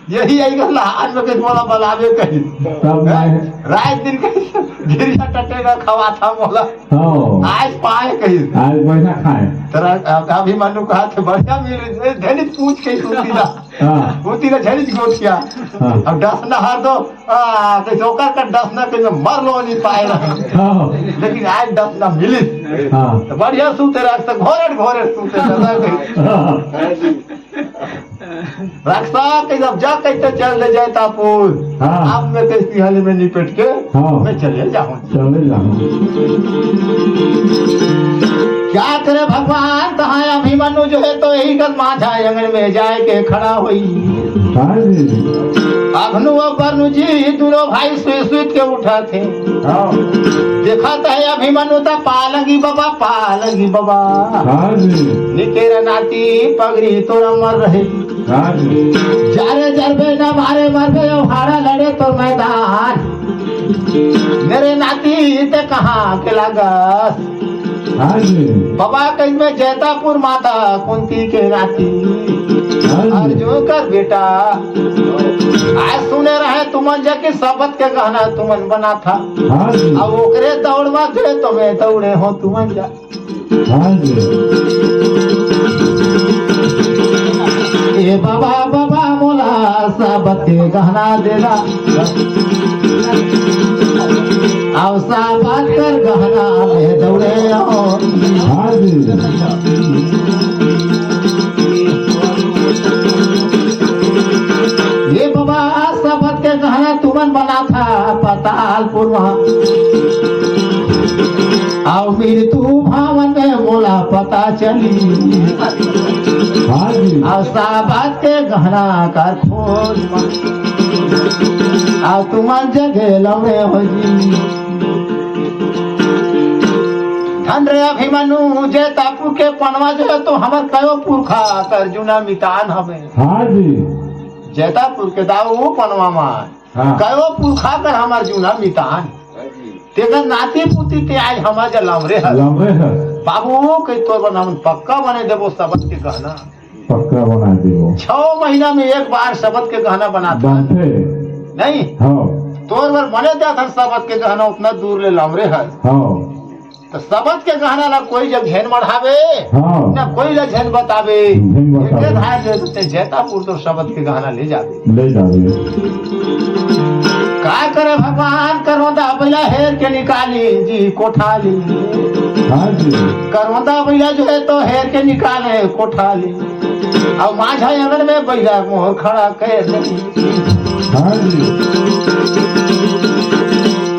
S1: यही आई गल हाथ में के मोला बलावे कहीं
S2: तब मैं
S1: रात दिन कैसे गिरिया टटेगा खवा था मोला
S2: हाँ
S1: आज पाए कहीं
S2: आज पैसा खाए
S1: तेरा अभी मनु कहा थे बढ़िया मिल धनिक पूछ के सूती ना
S2: हाँ
S1: सूती ना झनिक गोठिया
S2: हाँ
S1: अब डसना हर दो कैसे ओकर का डसना के मर लो नहीं पाए रहे
S2: हाँ
S1: लेकिन आज डसना मिली
S2: हाँ
S1: तो बढ़िया सूते रखता घोरट घोरट सूते रखता कि जब जा कैसे चल ले जाए तापुर
S2: हाँ।
S1: आप में कैसी हाल में निपट के
S2: हाँ।
S1: मैं चले जाऊँ
S2: चले जाओ
S1: क्या करे भगवान कहाँ अभिमन्यु जो है तो यही कल माझा आंगन में जाए के खड़ा हुई
S2: हाँ जी
S1: अग्नु और वर्णु जी दोनों भाई सुत के उठा थे
S2: हाँ
S1: देखा तो है अभिमन्यु था पालंगी बाबा
S2: हाँ जी
S1: निकेरा नाती पगड़ी तोरा मर रहे
S2: हाँ जी
S1: जारे जरबे न मारे मरबे हाड़ा लड़े तो मैदान मेरे नाती ते कहाँ के लागस
S2: हाँ जी
S1: बाबा कहीं में जैतापुर माता कुंती के नाती
S2: हाँ जी
S1: अर्जुन कर बेटा आज सुने रहे तुमन जाके शपथ के गहना तुमन बना था
S2: हाँ जी
S1: अब ओकरे दौड़वा थे तो मैं दौड़े हो तुमन जा
S2: हाँ जी
S1: ए बाबा बाबा मोला सबत के गहना देना आओ साबात कर गहना में दौड़े आओ
S2: हाँ जी
S1: ये बाबा सबत के गहना तुमन बना था पतालपुर आओ मेरी तू भावन में मोला पता चली
S2: हाँ जी
S1: आओ साबात के गहना कर खोज आओ तुमन जगह लौड़े हो जी धन रे अभिमनु जेतापुर के पनवा जो है तो हमर कयो पुरखा अर्जुना मितान हमें
S2: हाँ जी
S1: जैतापुर के दाऊ पनवा मान
S2: हाँ
S1: कयो पुरखा कर हमर जुना मितान तेगर नाती पुती ते आज हमार जलामरे है
S2: लंबे है
S1: बाबू के तोर बना हम पक्का बने देबो शबद के गहना
S2: पक्का बना देवो
S1: 6 महीना में एक बार शबद के गहना बनाता
S2: बनते
S1: नहीं
S2: हाँ
S1: तोर बार बने दे था शबद के गहना उतना दूर ले लामरे है
S2: हाँ
S1: तो शबद के गहना ना कोई जब झेन बढ़ावे
S2: हाँ
S1: ना कोई ला झेन बतावे
S2: झेन बतावे।
S1: एके धार दे देते जैतापुर तो शबद के गहना ले जावे
S2: ले जावे
S1: काय करे भगवान करवंदा बैला हेर के निकाली जी कोठाली
S2: हाँ जी
S1: करवंदा बैला जो है तो हेर के निकाले कोठाली अब माझा आंगन में बैला मोर खड़ा कर
S2: हाँ जी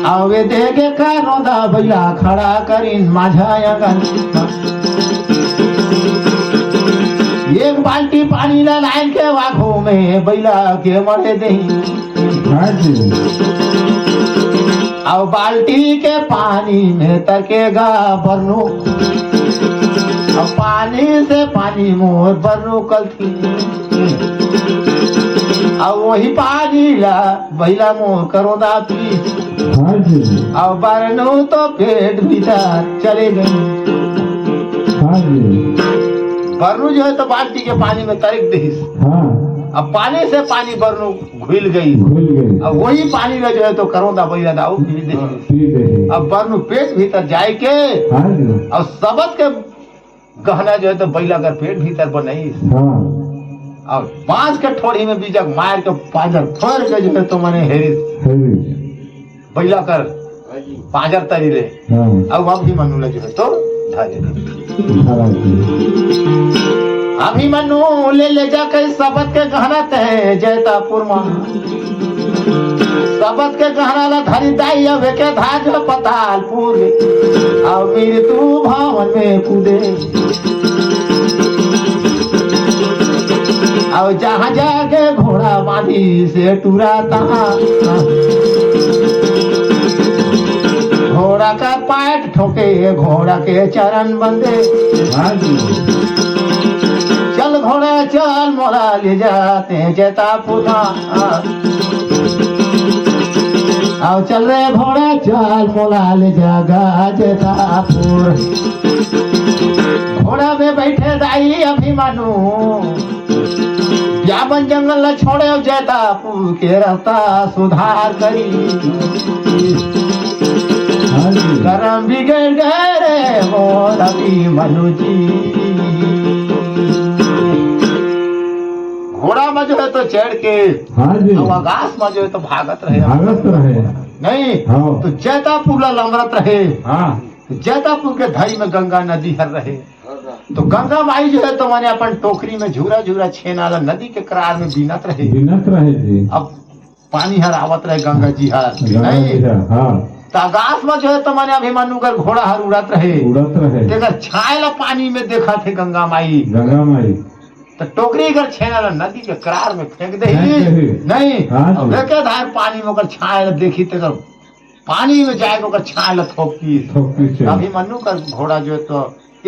S1: आवे देगे करवंदा बैला खड़ा करीन माझा आंगन एक बाल्टी पानी ला लाइन के वाघों में बैला के मरे दही
S2: हाँ जी
S1: अब बाल्टी के पानी में तरकेगा बरनू अब पानी से पानी मोर बरनू कलथी अब वही पानी ला बैला मोर करोदा पी
S2: हाँ जी
S1: अब बरनू तो पेट भीतर चले गई
S2: हाँ जी
S1: बरनू जो है तो बाल्टी के पानी में तरक दीस
S2: हाँ
S1: अब पानी से पानी बरनू घुल गई
S2: भूल गई
S1: अब वही पानी में जो है तो करोदा बैला दाऊ पी दे
S2: पी दे
S1: अब बरनू पेट भीतर जाए के
S2: हाँ जी
S1: और शबद के गहना जो है तो बैला कर पेट भीतर बनाई
S2: हाँ
S1: और बांस के ठोड़ी में बीजक मार के पाजर फोड़ के जो है तो मने हेरी
S2: हेवी
S1: बैला कर पाजर तरी ले
S2: हाँ
S1: अब अभी मनु जो है तो धारे
S2: धारा जी
S1: अभी मनु ले जाकर शबद के गहना ते जैतापुर में शबद के गहना ला धरी दाई अब के धाज पतालपुर अब मेरे तू भावन में कूदे और जहाँ जाके घोड़ा बांधी से टूरा तहाँ घोड़ा का पैट ठोके घोड़ा के चरण बंदे
S2: हाँ जी
S1: चल घोड़ा चल मोला ले जाते हैं जैतापुर आओ चल रे घोड़ा चल मोला ले जागा जैतापुर घोड़ा में बैठे दाई अभिमानु याबन जंगल न छोड़े जैतापुर के रास्ता सुधार करी
S2: हाँ जी
S1: गरम बिगड़ गए रे मोर अभिमानु जी घोड़ा में जो है तो चढ़ के
S2: हाँ जी
S1: अब आकाश में जो है तो भागत रहे
S2: भागत रहे
S1: नहीं
S2: हाँ
S1: तो जैतापुर ला लमरत रहे
S2: हाँ
S1: जैतापुर के धरी में गंगा नदी हर रहे तो गंगा माई जो है तो मैंने अपन टोकरी में झूरा झूरा छेना ला नदी के करार में बीनत रहे
S2: बिनत रहे जी
S1: अब पानी हर आवत रहे गंगा जी हर
S2: गंगा जी
S1: नहीं
S2: का, हाँ
S1: तो आकाश में जो है तो मैंने अभिमन्यु कर घोड़ा हर उड़त रहे
S2: उड़त रहे
S1: तेकर छाए ला पानी में देखा थे गंगा माई
S2: गंगा माई
S1: तो टोकरी कर छेना ला नदी के करार में फेंक दे
S2: फेंक दही।
S1: नहीं
S2: हाँ जी।
S1: अब लेके धार पानी में ओकर छाए ला देखी तेकर पानी में जाए ओकर छाए ला थोपकी
S2: थोपकी से
S1: अभिमन्यु का घोड़ा जो है तो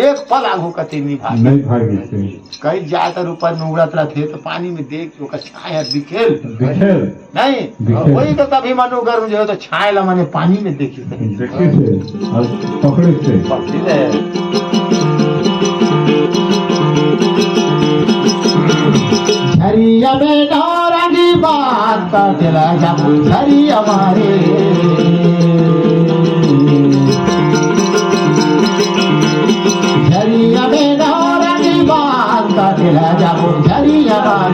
S1: एक पल आगू कति नहीं भागी
S2: नहीं भागी से
S1: कहीं जाकर ऊपर में उड़त रहे तो पानी में देख के ओकर छाया दिखेल
S2: दिखेल
S1: नहीं
S2: दिखेल।
S1: वही तो अभिमन्यु गर्म जो है तो छाया ला मैंने पानी में देखी थे
S2: देखी से और पकड़ी से
S1: पकड़ी रहे झरिया में डोरा की बात का चला जाऊं झरिया मारे झरिया में डोरा की बात का चला जाऊं झरिया मारे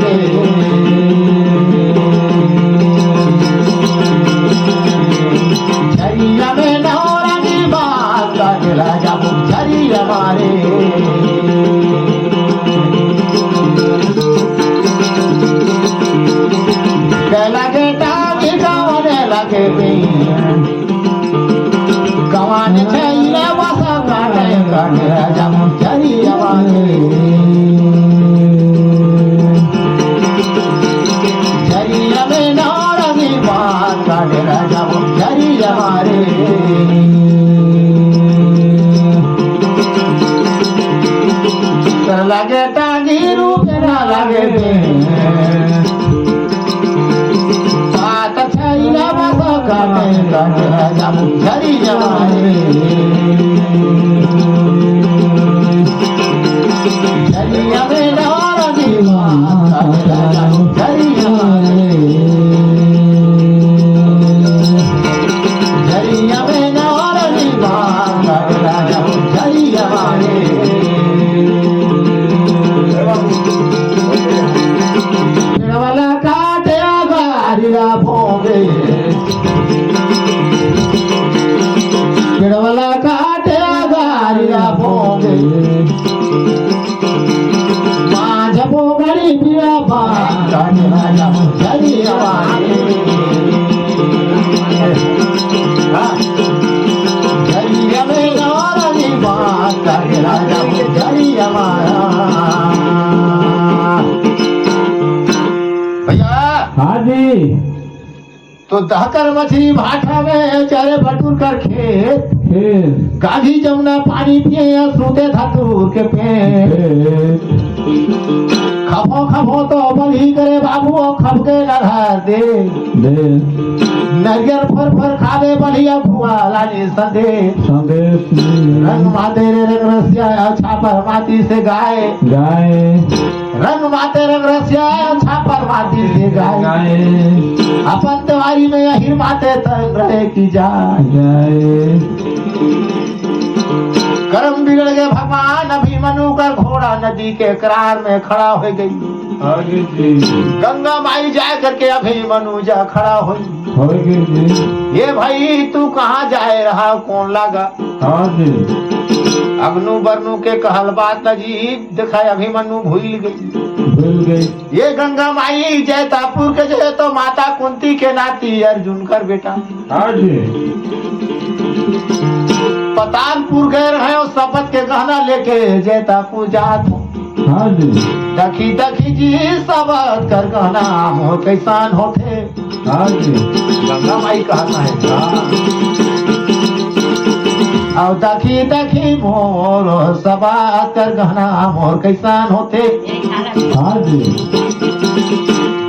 S1: पान छैला बसा काटे काटे राजा मुझरिया मारे झरिया में नारंगी पान काटे राजा मुझरिया मारे लगे टांगी रूप ना लगे बात छैला बसा काटे काटे राजा मुझरिया मारे झरिया में नारंगी पान काटे राजा मुझरिया मारे झरिया में नारंगी पान काटे राजा मुझरिया मारे वाला काटे गारिया भोगे वाला काटे गारिया भोगे माझ भोगड़ी पिया बात काटे राजा मुझरिया मारे झरिया में नारंगी बात काटे राजा मुझरिया मारा
S2: हाँ जी।
S1: तो दहकर मछली भाठा में चारे बटूर कर खेत गाधी जमुना पानी पिए या सूते धातुर के पेट खपो खपो तो बलही करे बाबू खपके नधार दे नरियर फर फर खावे बढ़िया भुआ लानी संदेश रंग माते रे रंग रसिया छापर माटी से गाय रंग माते रंग रसिया छापर माटी से गाय अपन दवारी में यही माते तंग रहे की जाए कर्म बिगड़ गए भगवान अभिमन्यु का घोड़ा नदी के करार में खड़ा हो गई गंगा माई जाए करके अभिमन्यु जा खड़ा हो ये भाई तू कहाँ जाए रहा कौन लागा अग्नु बरनु के कहल बात अजीब दिखाए अभिमन्यु भूल गई ये गंगा माई जैतापुर के जो तो माता कुंती के नाती अर्जुन कर बेटा पतालपुर गए रहे और शपथ के गहना लेके जैतापुर जात दखी दखी जी शपथ कर गहना मोह कैसान होते गंगा माई कहना है और दखी दखी मोर शपथ कर गहना मोर कैसान होते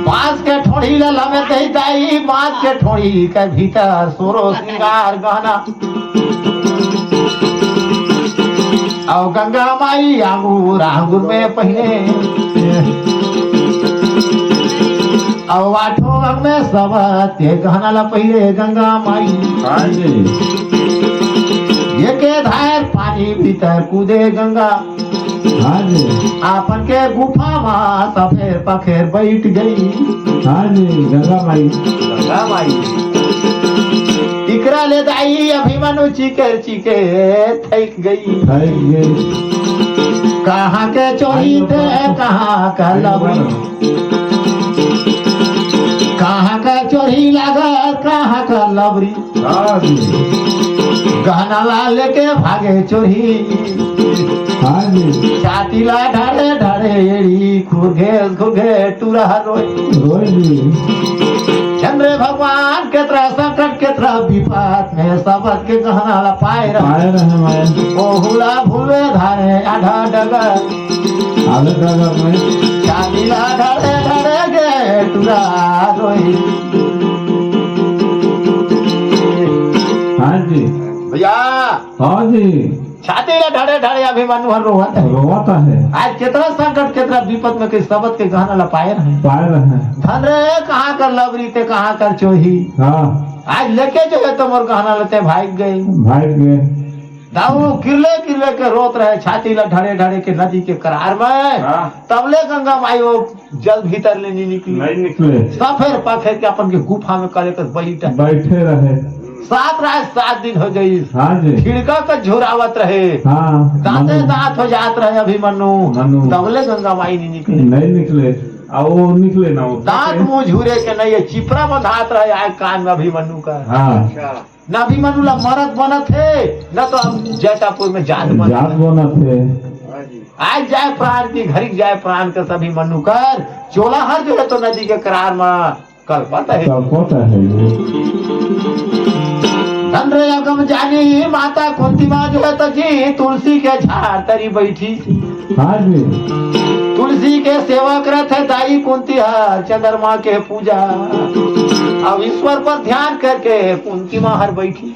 S1: बांस के ठोड़ी लला में दही दाई बांस के ठोड़ी के भीतर सोरो श्रृंगार गहना और गंगा माई आंगूर आंगूर में पहने और आठों अंग में सब ते गहना ला पहले गंगा माई ये के धार पानी भीतर कूदे गंगा आपन के गुफा में सफेर पखेर बैठ गई
S2: गंगा माई
S1: टिकरा ले दाई अभिमन्यु चीके थक गई कहाँ के चोरी थे कहाँ का लवरी कहाँ का चोरी लगा कहाँ का लवरी गहना ला लेके भागे चोरी छाती ला ढाड़े ढाड़े एड़ी खुरघे टूरा रोई चंद्र भगवान केतरा संकट केतरा विपद में सबद के गहना ला पाए रहे ओहुला भूले धारे आधा डगर में छाती ला ढाड़े ढाड़े गे टूरा रोई भैया छाती ला ढाड़े ढाड़े अभिमन्यु
S2: रोता है
S1: आज कितना संकट कितना विपद में के सबद के गहना ला पाए रहे धन रे कहाँ कर लवरी ते कहाँ कर चोही आज लेके जो है तो मोर गहना लेते भाग गए दाऊ किरले के रोत रहे छाती ला ढाड़े ढाड़े के नदी के करार में तबले गंगा माई वो जल भीतर ले नहीं निकले सफेर पखेर के अपन के गुफा में करे कर
S2: बैठे रहे
S1: 7 रात 7 दिन हो गई खिड़का का झुरावत रहे दांते दांत हो जात रहे अभिमन्यु तबले गंगा माई नहीं निकले
S2: वो निकले ना
S1: दांत मुंह झूरे के नहीं चिपरा में धात रहे आए कान में अभिमन्यु का न अभिमन्यु ला मरद बनत है न तो हम जैतापुर में जात
S2: जात बनत है।
S1: आज जाए प्राण की घड़ी जाए प्राण के सभी मनु कर चोला हर जो है तो नदी के करार में कर पता है धन रे अगम जानी माता कुंती माँ जो है तो जी तुलसी के झाड़ तरी बैठी
S2: हाँ जी
S1: तुलसी के सेवा करत है दाई कुंती हर चंद्रमा के पूजा अब ईश्वर पर ध्यान करके कुंती माँ हर बैठी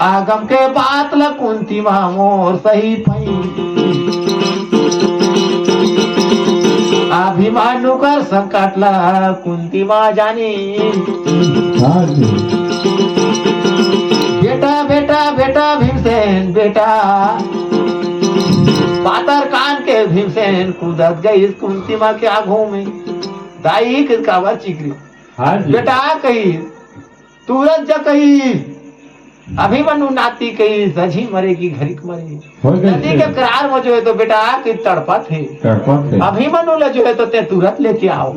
S1: आगम के बात ल कुंती माँ मोर सही पई अभिमानु कर संकट ला कुंती माँ जानी
S2: हाँ जी
S1: बेटा बेटा बेटा भीमसेन बेटा पातर कान के भीमसेन कूदत गई कुंती माँ के आंखों में दाई के काबर चिकरी
S2: हाँ जी
S1: बेटा कही तुरंत जा कही अभिमन्यु नाती कही सजी मरेगी घड़ी मरेगी नदी के करार में जो है तो बेटा की तड़पत है अभिमन्यु ले जो है तो ते तुरंत लेके आओ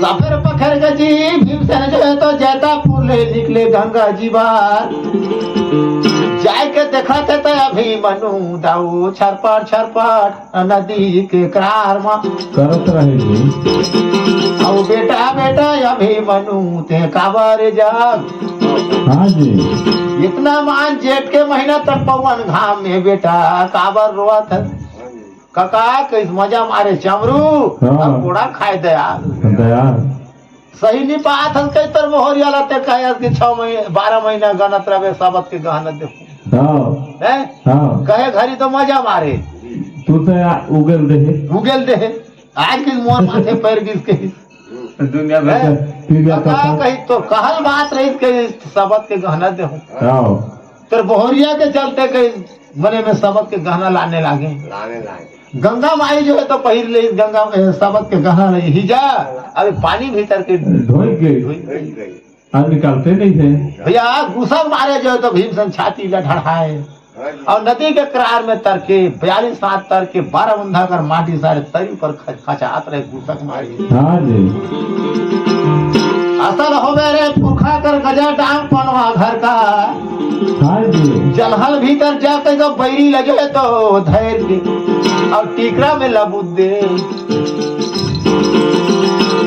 S1: सफर पखर गजी भीमसेन जो है तो जैतापुर ले निकले गंगा जी बार जाए के देखा थे तो अभिमन्यु दाऊ छरपट नदी के करार में
S2: करत रहेगी
S1: आओ बेटा बेटा अभिमन्यु ते काबर जाग
S2: हाँ जी
S1: इतना मान जेठ के महीना तक पवन घाम में बेटा काबर रोत है काका किस मजा मारे चमरू और घोड़ा खाए दयाल सही नहीं पात हन कई तर मोहरिया लाते कहे कि 12 महीना गनत रहे सबत के गहना देखो कहे घरी तो मजा मारे
S2: तू तो
S1: उगल दे आज किस मोर माथे पैर गिस के
S2: दुनिया में
S1: कही तो कहल बात रही के सबत के गहना दे तर बोहरिया के चलते कही मने में सबत के गहना लाने लागे गंगा माई जो है तो पहिर ले गंगा सबत के गहना नहीं ही जा अभी पानी भीतर के
S2: धोई गई आज निकालते नहीं थे
S1: भैया गुस्सा मारे जो है तो भीमसेन छाती लड़ाए और नदी के करार में तर के 42 हाथ तर के 12 बंधा कर माटी सारे तरी पर खचात रहे गुस्सा मारे
S2: हाँ जी
S1: असल हो मेरे पुरखा कर गजा डांग पनवा घर का
S2: हाँ जी
S1: जलहल भीतर जाके तो बैरी लगे तो धैर्य और टीकरा में लबूद दे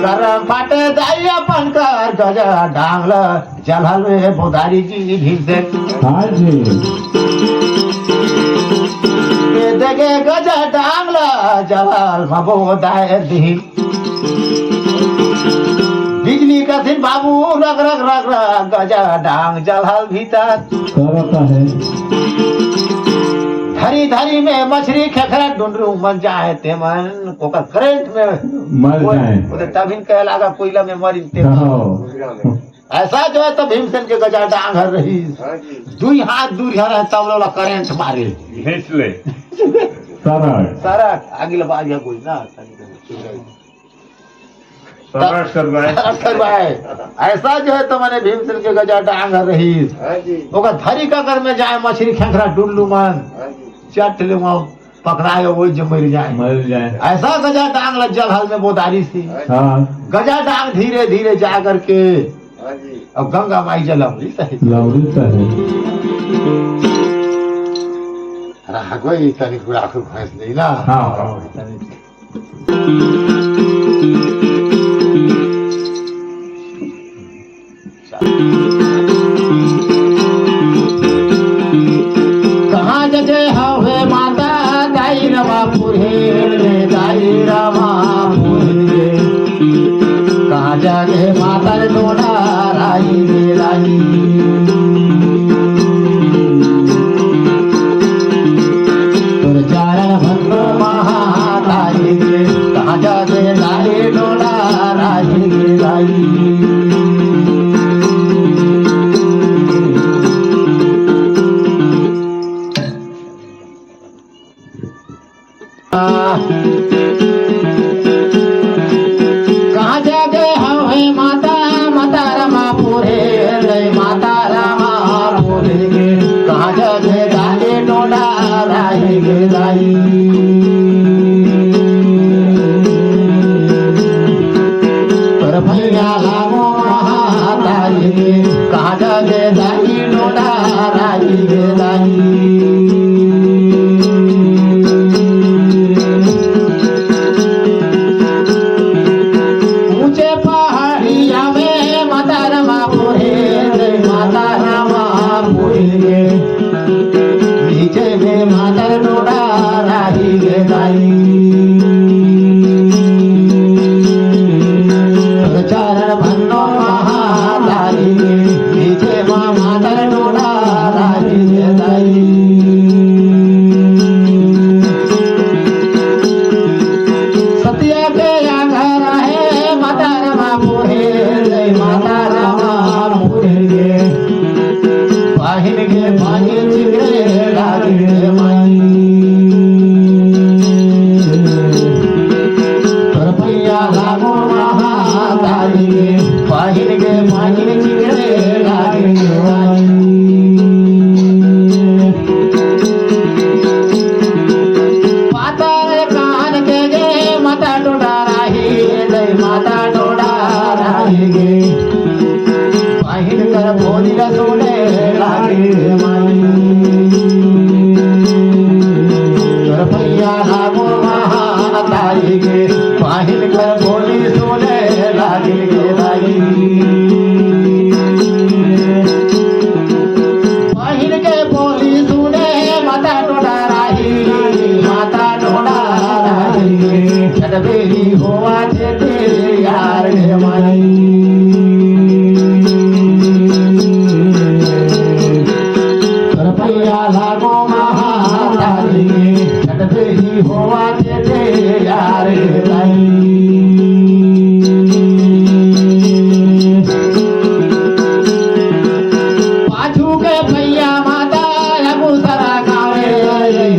S1: गरम फाटे दाई अपन कर गजा डांगल जलहल में बोधारी जी भीमसेन
S2: हाँ जी
S1: देगे गजा डांगल जलहल में बोधार दी बिजली का दिन बाबू रग रग रग रग गजा डांग जलहल भीतर
S2: करता है
S1: धरी धरी में मछली खेखरा ढूंढरू मर जाए ते मन ओकर करंट में
S2: मर जाए
S1: तभी कह लगा कोयला में मरी ते ऐसा जो है तो भीमसेन के गजा डांग हर रही दुई हाथ दूर हर तब वाला करंट मारे
S2: खींच ले सारा
S1: आगे लगा गया कोई ना ऐसा जो है तो मैंने भीमसेन के गजा डांग हर रही ओकर धरी ककर में जाए मछली खेखरा ढूंढलू मन चट ले पकड़ाए वो जो मर जाए ऐसा गजा डांग लग जलहल में बोदारी सी गजा डांग धीरे धीरे जा करके अब गंगा माई जलमरी कोई तनी पूरा भैंस नहीं ना कहाँ जजे हवे माता दाई रमापुर हे दाई रमापुर हे कहाँ जगे माता डोना राई रे राई तुर चारण भद्र महादाई रे कहाँ जगे दाई डोना राई रे राई कहाँ जागे हवे माता माता रमापुर हे माता रमापुर हे कहाँ जागे गाले डोला राही गे राही गे कहाँ जागे दाई डोडा राही गे दाई ऊंचे पहाड़िया में माता रमा पुरे जय माता रमा पुरे गे नीचे में माता डोडा राही गे दाई चरण भन्नो महादाई नीचे माँ माता डोडा राही गे दाई सत्य के घर है माता रमा पुरे जय माता रमा पुरे गे पाहिन गे पाहिन चिगरे लागे गे माई रुपया लागो महादाई गे पाहिन गे पाहिन चिगरे लागे गे माई पाताल कान के गे माता डोडा राही जय माता डोडा राही गे पाहिन कर भोली रसोले लागे गे माई रुपया लागो महादाई गे पाहिन कर भोली सोले लागे गे दाई पाहिन के बोली सुने माता डोडा राही माता डोडा राही छटबेरी होवा छे तेरे यार गे माई रुपया लागो महादाई छटबेरी होवा छे तेरे यार गे दाई पाछू के भैया माता लगू सरा गावे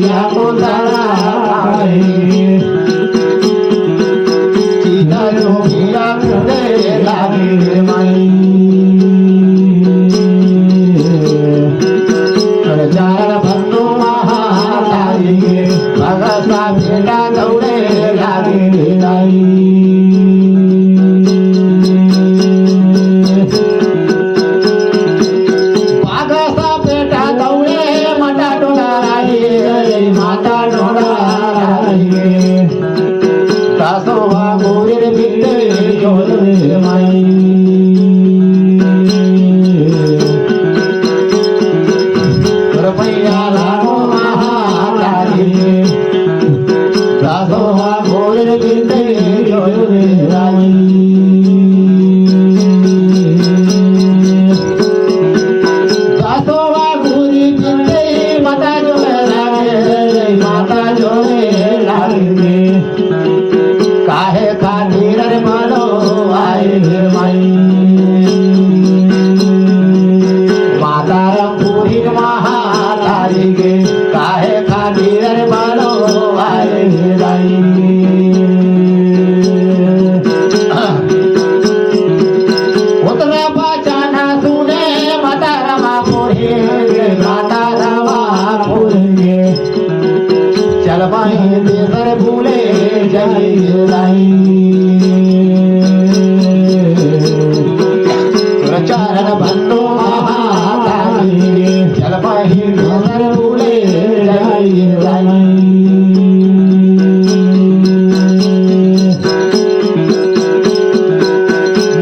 S1: लगू सरा गावे सीता जो भैया खुदे लागे गे माई चरण भन्नो महादाई गे भगता बेटा दौड़े लागे गे दाई सा बेटा दौड़े माता डोडा राही माता डोडा राही दासो गोरे बिंदे जोरे माई रुपया लागो महादाई दासो गोरे बिंदे जोरे राई दासोवा गुरी बिंदे माता जोरे लागे माता जोरे लागे काहे खातिर रे मानो आए गे माई माता रमपुरी महादाई गे काहे खातिर रे मानो आए गे दाई उतना बचाना सुने माता रमा पुरे माता रमा पुरे चल माही देवर भूले जय दाई चरण भन्नो महादाई चल माही देवर भूले जय दाई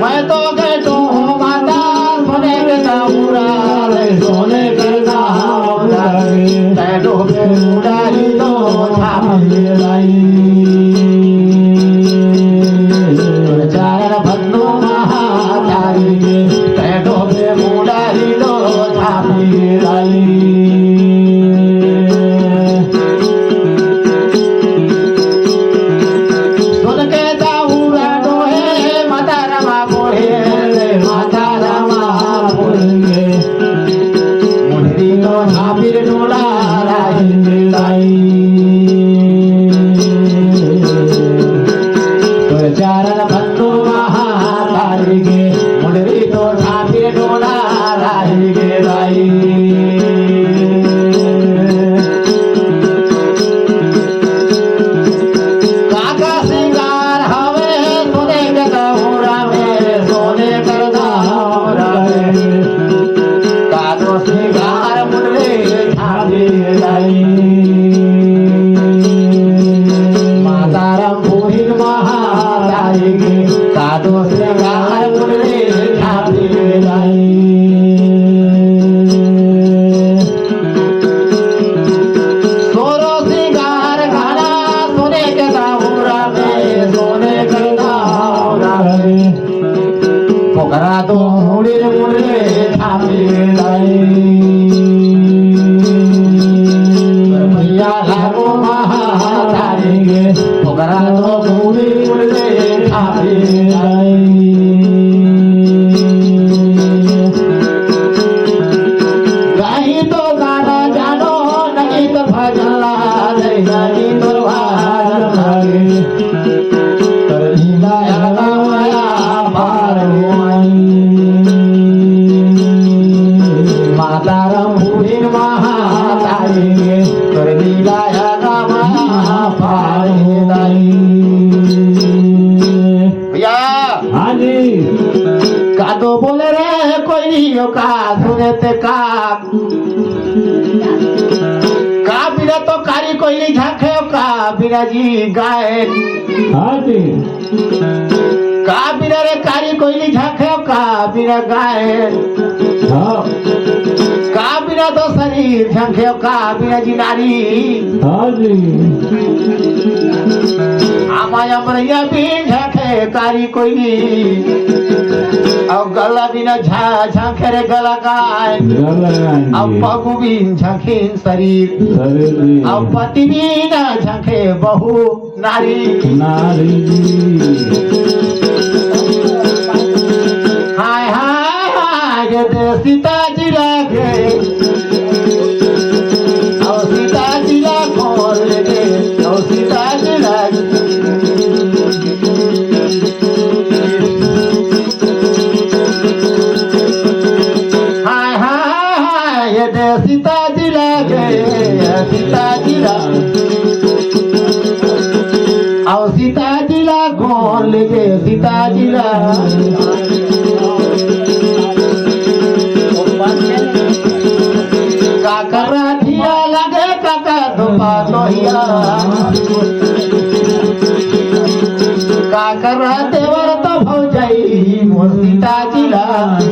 S1: मैं तो कहता हूँ माता सोने के दाऊरा सोने के दाऊरा तै डोबे उड़ाई तो थाम ले लाई चरण भन्नो महादाई तै डोबे मुड़े छापे लाई भैया लागो महातारी गे ओकरा तो मुड़ी मुड़े छापे लाई गाई तो गाना जानो नहीं तो भजन लागे गाई तो भजन लागे कर लीला माया पार माता रंभूरी महातारी कर लीला माया पार भैया
S2: हाँ जी
S1: का तो बोले रे कोई का सुने ते का बिना तो कारी कोयली झांके का बिना जी गाए
S2: हाँ जी
S1: का बिना रे कारी कोयली झांके का बिना गाए
S2: हाँ
S1: का बिना तो शरीर झांके का बिना जी नारी
S2: हाँ जी
S1: आमाया मरैया भी झांके कारी कोयली और गला बिना झांके रे गला गाए अब पगु बिन झांके शरीर अब पति बिना झांके बहु नारी
S2: नारी
S1: हाय हाय हाय ये सीता जी लागे और सीता जी ला खोल लगे और सीता जी लागे हाय हाय हाय ये सीता जी लागे सीता जी लागे और सीता जी ला खोल लगे सीता जी ला काकरा धिया लगे काका धोपा लोहिया काकरा देवर तो भौजाई मोर सीता जिला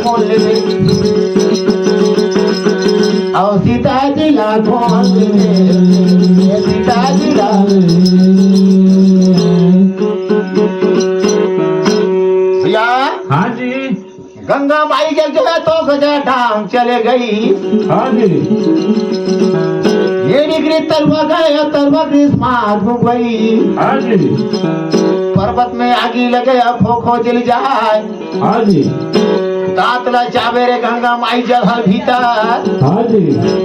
S1: मोल और सीता जिला खोल सीता जिला भैया
S2: हाँ जी
S1: गंगा माई के जगह तो गजा ढांग चले गई
S2: हाँ जी
S1: ये निकली तलवा गए तलवा ग्रीष्मात हो गई
S2: हाँ जी
S1: पर्वत में आगी लगे खो खो जल जाए
S2: हाँ जी
S1: दांतला चावे रे गंगा माई जल भीतर
S2: हाँ जी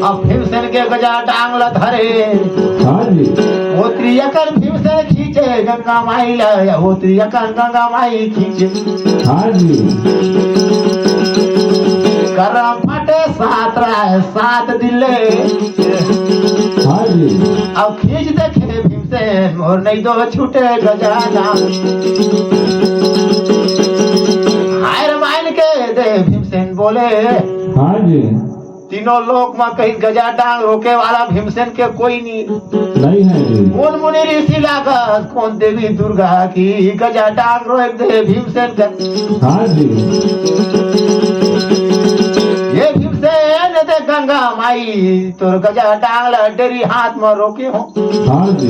S1: अब भीमसेन के गजा डांगला धरे
S2: हाँ जी
S1: होत्री कर भीमसेन खींचे गंगा माई ला होत्री कर गंगा माई खींचे
S2: हाँ जी
S1: करम फटे सात दिले
S2: हाँ जी
S1: अब खींच देखे भीमसेन और नहीं तो छूटे गजा डांग हाय रामायण के दे भीमसेन बोले
S2: हाँ जी
S1: तीनों लोक में कहीं गजा डांग रोके वाला भीमसेन के कोई
S2: नहीं है जी
S1: कौन मुनि ऋषि लागत कौन देवी दुर्गा की गजा डांग रोक दे भीमसेन का
S2: हाँ जी
S1: ये भीमसेन दे गंगा माई तोर गजा डांग ला डेरी हाथ में रोके हो
S2: हाँ जी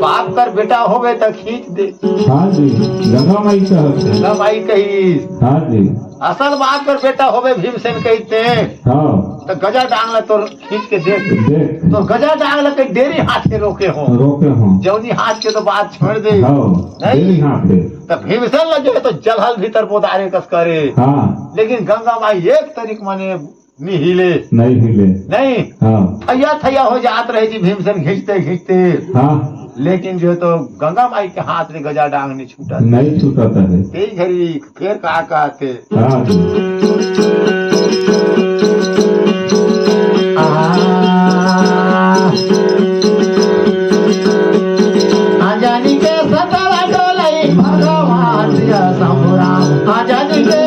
S1: बाप कर बेटा होवे तो खींच दे
S2: हाँ जी गंगा माई कहते
S1: गंगा माई कही
S2: हाँ जी
S1: असल बाप कर बेटा होवे भीमसेन कहते
S2: हाँ
S1: तो गजा डांग ला तोर खींच के देख
S2: देख
S1: तो गजा डांग ला के डेरी हाथ से रोके हो
S2: रोके हों
S1: जौनी हाथ के तो बात छोड़ दे
S2: हाँ
S1: नहीं
S2: यहाँ पे
S1: तो भीमसेन लगे तो जलहल भीतर पोदारे कस करे
S2: हाँ
S1: लेकिन गंगा माई एक तरीक माने नहीं हिले
S2: नहीं हिले
S1: नहीं
S2: हाँ
S1: थैया हो जात रहे जी भीमसेन खींचते खींचते
S2: हाँ
S1: लेकिन जो तो गंगा माई के हाथ में गजा डांग नहीं छूटा
S2: नहीं छूटाता है
S1: तेज घड़ी फिर कहा कहते
S2: हाँ जी
S1: आजादी के सतवा डोलाई भगवान संबुराम आजादी के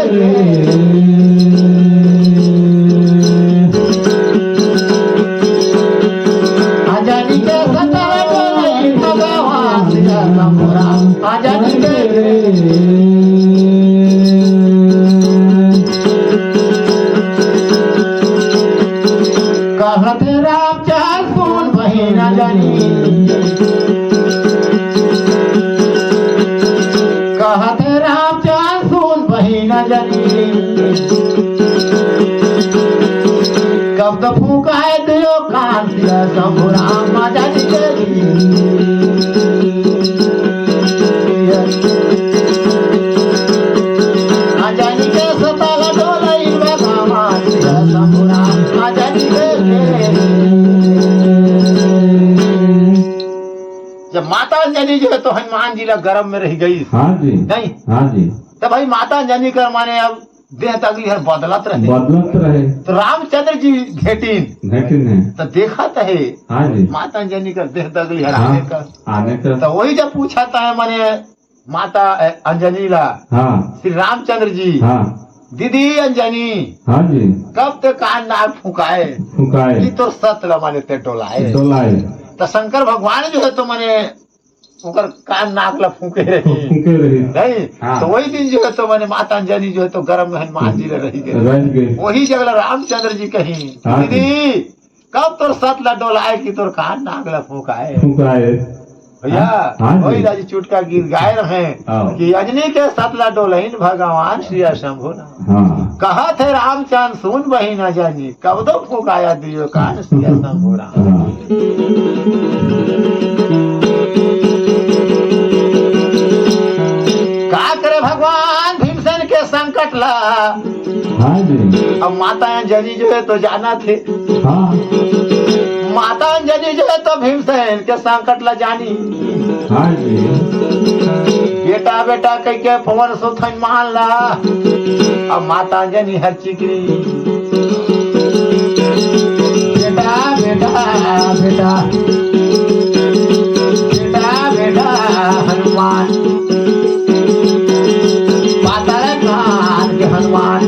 S1: आजादी के सतवा डोलाई भगवान संबुराम आजादी के शब्द फूकाए दियो कान सिया शंभु राम आजादी के आजादी के सताला डोलाई भगवान सिया शंभु राम आजादी के जब माता अंजनी जो है तो हनुमान जी ला गर्भ में रह गई
S2: हाँ जी
S1: नहीं
S2: हाँ जी
S1: तो भाई माता अंजनी कर माने अब देह तगली हर बदलत रहे तो रामचंद्र जी घेटिन है तो देखा तो है
S2: हाँ जी
S1: माता अंजनी का देह तगली हर
S2: हाँ, आने का
S1: तो वही जब पूछा था माने माता अंजनी ला
S2: हाँ
S1: श्री रामचंद्र जी
S2: हाँ
S1: दीदी अंजनी
S2: हाँ जी
S1: कब तक कान नाक फुकाए
S2: फुकाए
S1: तो सतला माने ते टोलाए तो शंकर भगवान जो है तो माने उनकर कान नाक ला फूके रही नहीं
S2: हाँ।
S1: तो वही दिन जो है तो मैंने माता अंजनी जो है तो गर्भ में हनुमान जी रही गए वही जगह रामचंद्र जी कहीं
S2: हाँ।
S1: दीदी कब तोर सत ला डोलाए कि तोर कान नाक ला फूकाए भैया
S2: हाँ।
S1: वही राजी चुटका गीत गाए रहे
S2: हाँ।
S1: कि अंजनी के सत ला डोलहीन भगवान श्री शंभु
S2: हाँ।
S1: कहा थे रामचंद्र सुन बही न जानी कब दो फूकाया दियो कान श्री शंभु का करे भगवान भीमसेन के संकट ला
S2: हाँ जी
S1: अब माता अंजनी जो है तो जाना थे
S2: हाँ
S1: माता अंजनी जो है तो भीमसेन के संकट ला जानी
S2: हाँ जी
S1: बेटा बेटा कह के पवन सुथन मान ला अब माता अंजनी हर चिकरी बेटा बेटा बेटा बेटा बेटा हनुमान कान के हनुमान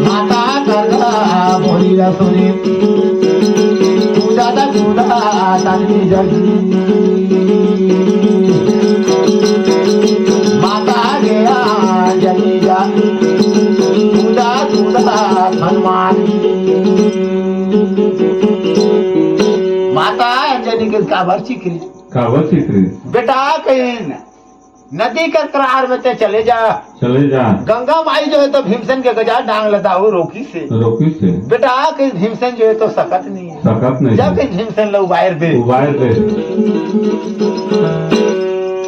S1: माता कर बोली सुनी कूदा तनी जगी माता गया जगी जा कूदा हनुमान माता अंजनी के काबर चिकरी बेटा कहीं नदी के किनारे में ते चले जा गंगा माई जो है तो भीमसेन के गजा डांग लदाऊ रोकी से बेटा कहीं भीमसेन जो है तो सकत नहीं है जब कहीं भीमसेन लोग बाहर दे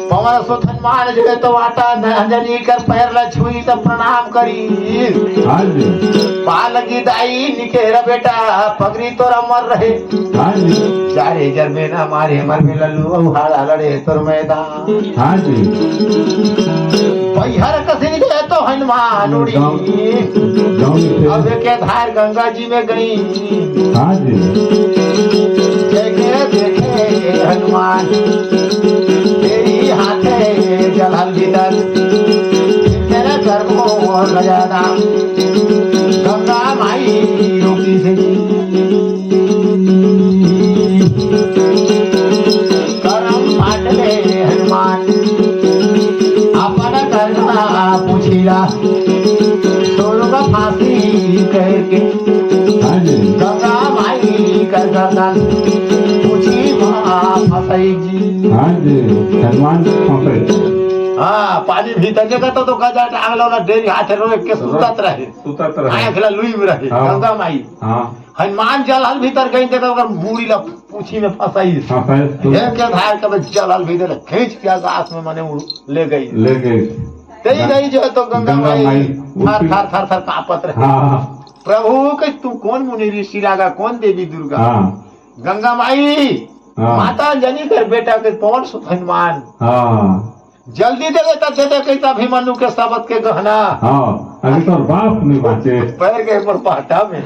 S1: पवन सुत हनुमान जो है तो आटा अंजनी कर पैर ला छुई तो प्रणाम करी पाल की दाई निखेरा बेटा पगड़ी तो अमर रहे चारे जर में ना मारे मर में लल्लू हाड़ा लड़े तोर मैदान हर कसिन जो है तो हनुमान उड़ी अब के धार गंगा जी में गई देखे हनुमान तेरी हाथे जलहल भीतर तेरे गर्भो लजादा गंगा माई रोकी से करम फाटले हनुमान अपन करना पूछिला सोलगा फांसी करके गंगा माई कर गर्दन पूछी माँ फसई जी
S2: हनुमान
S1: हाँ पानी भीतर जगह तो गजा टांग लो ना डेरी हाथ रो के सुतत रहे आँख ला लुई में रहे गंगा माई हनुमान जलहल भीतर गई तो अगर मूड़ी ला पूछी में फंसाई के धार के जलहल भीतर खींच के आकाश में मने ले गई तेरी गई जो है तो गंगा माई थर थर थर थर कांपत रहे प्रभु के तू कौन मुनि ऋषि लागा कौन देवी दुर्गा गंगा माई माता अंजनी कर बेटा के पवन सुत हनुमान जल्दी दे देता कहता अभिमन्यु के शब्द के गहना
S2: अभी तो बाप नहीं बचे
S1: पैर के ऊपर पाटा में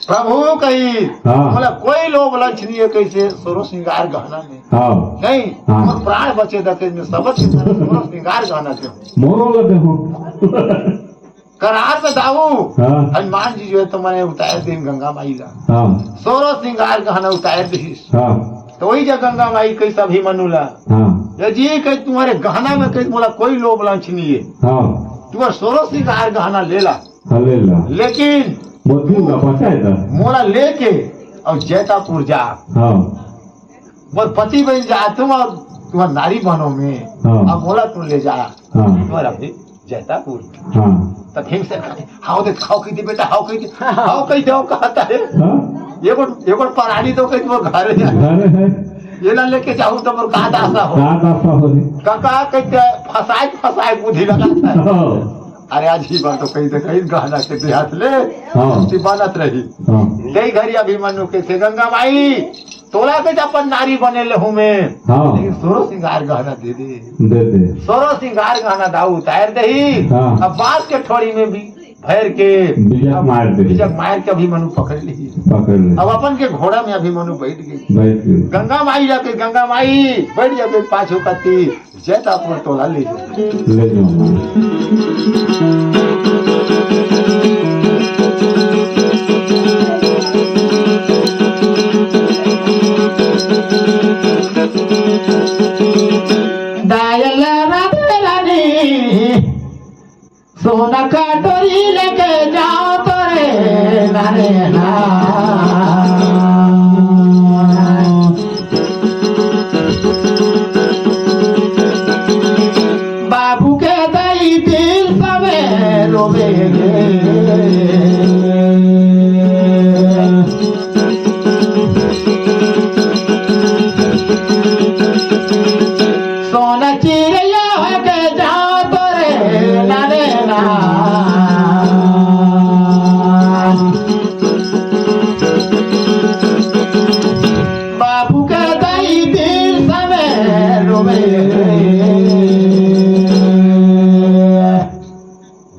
S1: प्रभु कही मतलब कोई लोभ लंछनीय कैसे सोरो श्रृंगार गहना में नहीं प्राण बचे दे शब्द के सोरो श्रृंगार गहना के
S2: मोरो लगे
S1: करार में दाऊ हनुमान जी जो है तो मैंने उतार दी गंगा माई का सोरो श्रृंगार गहना उतार दी तो वही जब गंगा माई कई सभी मनुला जी कहीं तुम्हारे गहना में कहीं बोला कोई लोभ लांछनीय तुम्हारा सोरो श्रृंगार गहना ले ला लेकिन मोला लेके और जैतापुर जा बोल पति बन जा तुम और तुम्हारा नारी बनो में अब बोला तुम ले जा तुम्हारा भी जैतापुर
S2: हाँ
S1: तब भीमसेन कहते हाउ दे खाओ कही बेटा हाउ कही दे कहता है
S2: हाँ
S1: एगो परानी तो कही मोर घर
S2: घर है
S1: ये ना लेके जाऊं तो मोर का दासा हो
S2: का दासा हो रही
S1: काका कहते फसाए बुद्धि लगाता है
S2: हाँ
S1: अरे आज ही बात तो कहीं गहना के देहात ले
S2: हाँ
S1: बनत रही
S2: हाँ
S1: ले घरी अभिमन्यु के से गंगा माई तोला के अपन नारी बने ले हूँ मैं
S2: हाँ
S1: लेकिन सोरो श्रृंगार गहना दे
S2: दे
S1: सोरो श्रृंगार गहना दाऊ उतार दही
S2: हाँ।
S1: अब बांस के ठोड़ी में भी भैर के
S2: बीजक मार दे
S1: बीजक मार के अभिमन्यु पकड़ ली
S2: पकड़ ले
S1: अब अपन के घोड़ा में अभिमन्यु बैठ गई
S2: बैठ गई
S1: गंगा माई जाके गंगा माई बैठ जाके पाछू कती जैतापुर तोला ले
S2: ले
S1: डायल रानी सोना का डोरी लेके जाओ तोरे नारे ना बाबू के दई दिल सवे रोवेगे सोना चिड़िया के जाओ तोरे नारे ना बाबू के दई दिल सवे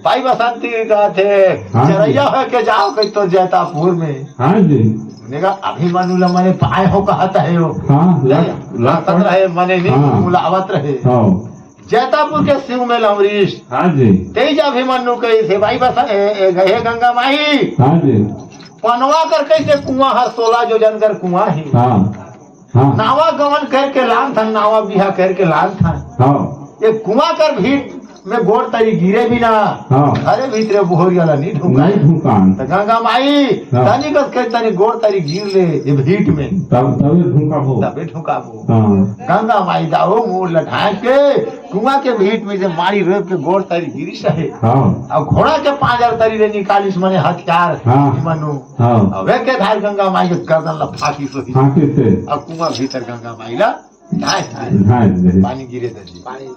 S1: भाई बसंती का थे
S2: हाँ जी।
S1: चरैया है के जाओ कहीं तो जैतापुर में
S2: हाँ जी
S1: नेगा अभिमन्यु ल मने पाए हो कहता है वो
S2: हाँ
S1: लाकत रहे मने नहीं
S2: हाँ।
S1: मुलावत रहे
S2: हाँ
S1: जैतापुर के शिव में अमरीश
S2: हाँ जी
S1: तेज अभिमन्यु के से भाई बस गए गंगा माई
S2: हाँ जी
S1: पनवा कर कैसे कुआं है 16 जो जनकर कुआं ही
S2: हाँ हाँ
S1: नावा गवन करके लान था नावा बिहा करके लान था
S2: हाँ
S1: ये कुआं कर भीड़ में गोड़ तरी गिरे भी ना
S2: हाँ
S1: अरे भीतरे बोहरी वाला नहीं ढूंढा
S2: नहीं भूकान
S1: तो गंगा माई
S2: हाँ।
S1: तनी कस के तनी गोड़ तरी गिर ले ये भीट में
S2: तभी भूखा हो
S1: तबे ढुकाबो
S2: हाँ
S1: गंगा माई दाओ मुंह लठा के कुआं के भीट में से मारी रोप के गोड़ तरी गिरिश है
S2: हाँ
S1: अब घोड़ा के पांजर तरी ले निकालिस मने हथियार
S2: हाँ।
S1: मनु
S2: हाँ
S1: अब वे के धार गंगा माई के गर्दन ला फांसी सोही
S2: फांसी से
S1: अब कुआं भीतर गंगा माई ला ढाई
S2: हाँ जी
S1: पानी गिरे दे पानी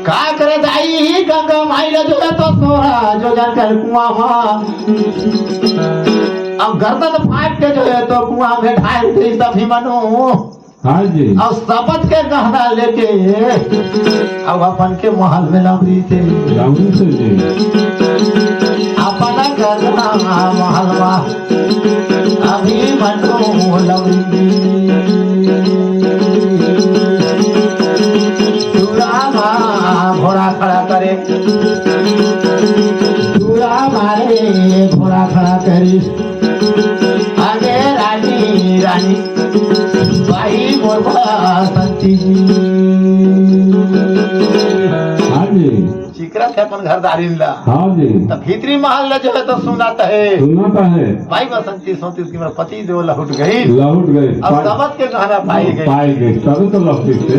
S1: का करे दाई गंगा माई ला जो तो सोरा जो जानकर कुआं अब गर्दन फाट के जो है तो कुआं में ढाई थे सभी मनु
S2: हाँ जी
S1: अब शपथ के गहना लेके अब अपन के महल में लवरी थे
S2: राउंड से जी
S1: अपना गहना महलवा अभी मनु लवरी घोड़ा खड़ा करे मारे घोड़ा खड़ा करी आगे रानी रानी भाई मोर बसंती
S2: हाँ जी
S1: चिकरा थे अपन घरदारी ला
S2: हाँ जी
S1: तब भीतरी महल ला जो है तो सुनाता है
S2: सुनाता है
S1: भाई बसंती सोती उसकी मेरा पति देव लहुट गई
S2: लौट गए
S1: अब सबत के गहना पाई गई
S2: पाई गई तभी तो लौटी से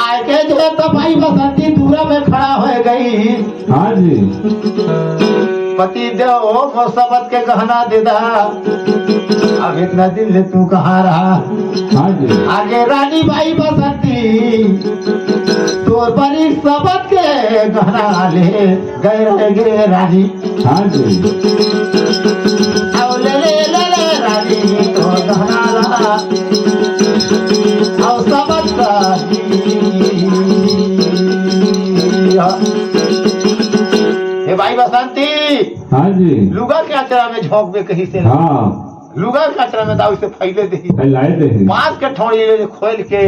S1: आए के जो है तो भाई बसंती दूरा में खड़ा हो गई
S2: हाँ जी
S1: पति देव मोर सबत के गहना दे दा अब इतना दिन ले तू कहाँ रहा
S2: हाँ जी
S1: आगे रानी बाई बसंती तोर बड़ी सबत के गहना ले गए रहेगे रानी
S2: हाँ जी
S1: आओ ले रानी तो गहना रहा आओ सबत का हे भाई बसंती
S2: हाँ जी
S1: लुगा के अचरा में झोंक दे कहीं से
S2: हाँ
S1: लुगा के अचरा में दाऊ से फैले दे
S2: लाए दे
S1: मांस के ठोड़ी ले खोल के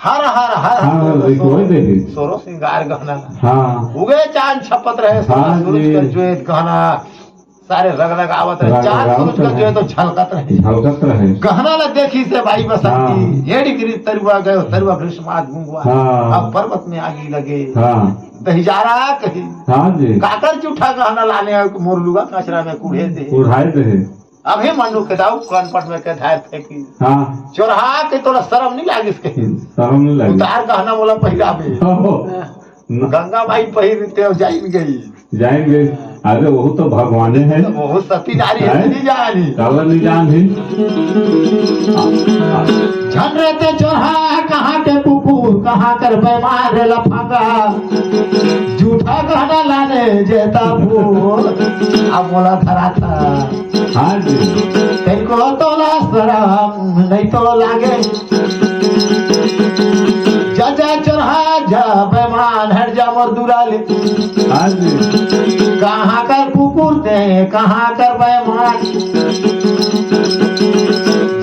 S1: हर हर हर
S2: हाँ वही दे
S1: सोरो श्रृंगार गहना
S2: हाँ
S1: उगे चांद छपत रहे
S2: हाँ
S1: सूरज
S2: जी।
S1: का ज्योत गहना सारे रग लगावत रहे
S2: रग
S1: चांद
S2: लगावत
S1: सूरज का
S2: रहे।
S1: ज्योत तो झलकत रहे
S2: झलकत रहे
S1: गहना न देखी से भाई
S2: हाँ।
S1: बसंती ये डिग्री तरुआ गयो तरुआ ग्रीष्मात गुंगुआ
S2: हाँ।
S1: अब पर्वत में आगी लगे
S2: हाँ
S1: दहिजारा कही
S2: हाँ जी
S1: काकर चूठा गहना लाने मोर लुगा कचरा में कूड़े दे
S2: उड़ाए दे
S1: अभी मनु के दाऊ कनपट में के धार फेंकी
S2: हाँ
S1: चोरहा के तोरा शर्म नहीं लागी इसके
S2: शर्म नहीं लगी
S1: उतार गहना बोला पहिरावे गंगा माई पहिरते जाई गई
S2: जाएंगे अरे वो तो भगवाने है
S1: वो सती नारी है नहीं जानी
S2: काला नहीं जान ही
S1: झन रहते चोरहा कहाँ के कुकुर कहाँ कर बेमार रे लफंगा झूठा गहना लाने जेता भूल अब बोला धरा था
S2: हाँ जी
S1: तेको तोला शरम नहीं तो लागे जा चोरहा जा बेमान हट जा मजदूरा ले
S2: हाँ जी
S1: कहाँ कर कुकुर दे कहाँ कर बेमान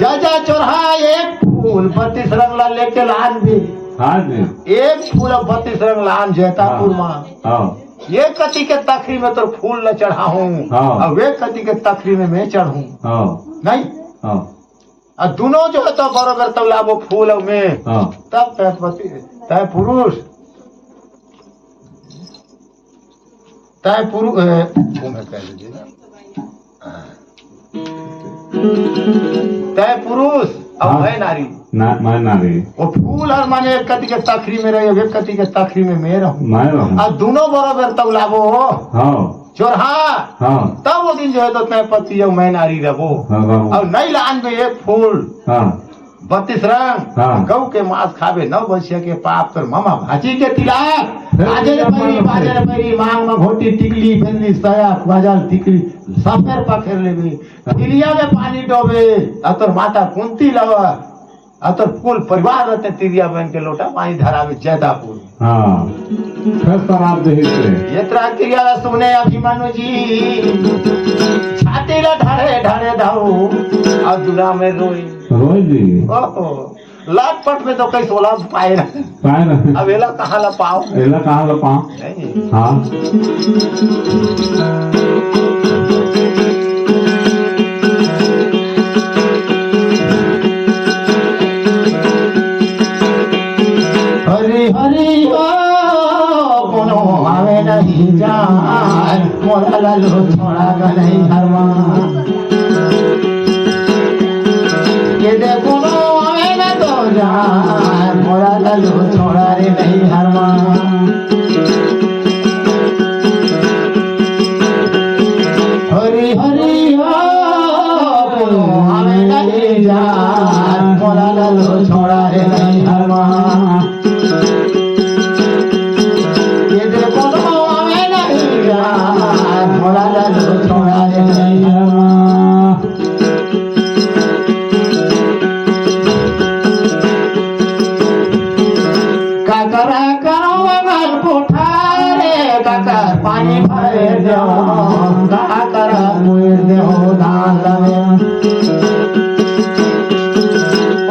S1: जा चोरहा एक फूल 32 रंग ला लेके लान भी
S2: हाँ जी
S1: एक फूल 32 रंग लान जैतापुर माँ
S2: हाँ
S1: ये कति के तखरी में तो फूल न चढ़ा हूँ
S2: हाँ।
S1: और वे कति के तखरी में मैं चढ़ूं
S2: हाँ
S1: नहीं
S2: हाँ
S1: और दोनों जो है तो बरोबर तो लाभो फूल में
S2: हाँ
S1: तब तय पुरुष तय पुरुष तय पुरुष और
S2: हाँ।
S1: मैं नारी
S2: ना मैं नारी
S1: वो फूल और माने एक कति के तखरी में रहे एक कति के तखरी में मैं रहूं
S2: मैं रहूं
S1: और दोनों बरोबर तब लाभो हो
S2: हाँ
S1: चोरहा
S2: हाँ
S1: तब वो दिन जो है तो तय पति और मैं नारी रहो
S2: हाँ
S1: और नहीं लान में एक फूल
S2: हाँ
S1: 32 रंग
S2: हाँ।
S1: गौ के मांस खावे 9 बच्चे के पाप कर मामा भाजी के तिलाक बाजर पैरी मांग में घोटी टिकली फेरली सया बाजल टिकली सफेर पखेर लेबे तिलिया में पानी डोबे अतर माता कुंती लवा अतर कुल परिवार रहते तिलिया बहन के लोटा पानी धरावे जैदापुर
S2: हाँ फिर शराब दे से
S1: ये त्रा क्रिया सुने अभिमानु जी छाती ला ढारे ढारे दाऊ और दुरा में रोई
S2: रोज जी
S1: ओहो लाटपट में तो कई 16 पाए ना
S2: पाए ना
S1: अब एला कहाँ ला पाओ
S2: एला कहाँ ला पाऊं
S1: नहीं
S2: हाँ
S1: हरी हरी हो कोनो आवे नहीं जान मोरा लालो छोड़ा का नहीं हरवा ये दे कोनो आवे ना तो जान मोरा लालो छोड़ा रे नहीं हरवा हरी हरी हो कोनो आवे नहीं जान मोरा लालो छोड़ा रे नहीं हरवा ये दे कोनो आवे नहीं जान मोरा लालो छोड़ा रे नहीं हरवा काकरा करो बगल कोठारे काकर पानी भरे दो काकरा मुइर दो दान लगे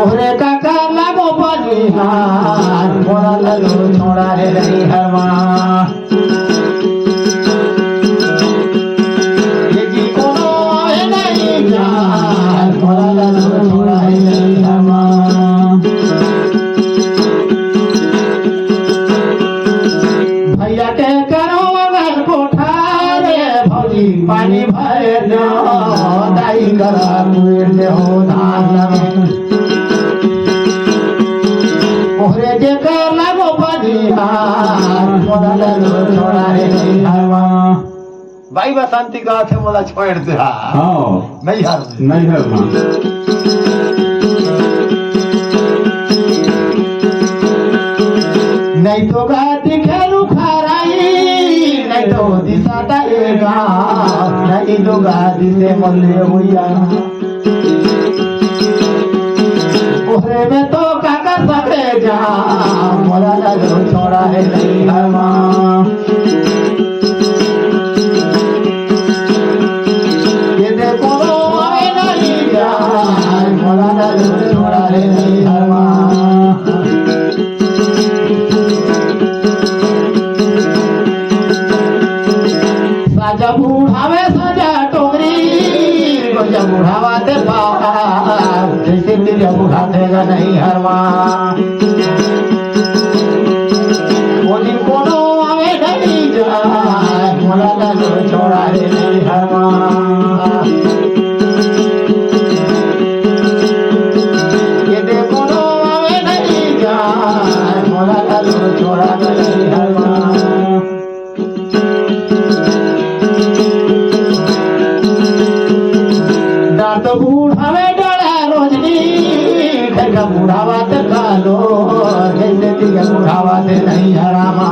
S1: ओरे काका लागो बलिहार मोरा लालो छोड़ा रे नहीं हरवा ये जी कोनो आए नहीं जान मोरा लालो छोड़ा रे नहीं हरवा भैया के करो अगर कोठारे भौजी पानी भर दो दाई करा मुइर दे हो धान लगे ओहरे जे कर लागो बनिहार मोरा लालो छोड़ा रे नहीं हरवा भाई बसंती का थे मोला छोड़ दे
S2: हाँ
S1: नहीं हर
S2: नहीं है माँ
S1: नहीं तो गाती खेलू खराई नहीं तो दिशा देगा नहीं तो गाती से मल्ले हुआ ओहरे में तो काका सके जा मोरा लालो छोड़ा है नहीं हरवा ये देखो आए नहीं जा मोरा लालो छोड़ा है नहीं हरवा साजा बूढ़ावे साजा टोकरी गोजा बूढ़ावा दे बाहर जैसे दिल बूढ़ा देगा नहीं हरवा वो दिन कोनो आवे नहीं जा मोरा लालो छोड़ा रे नहीं हरवा बुढ़ावा ते कालो जैसे दिया बुढ़ावा ते नहीं हरामा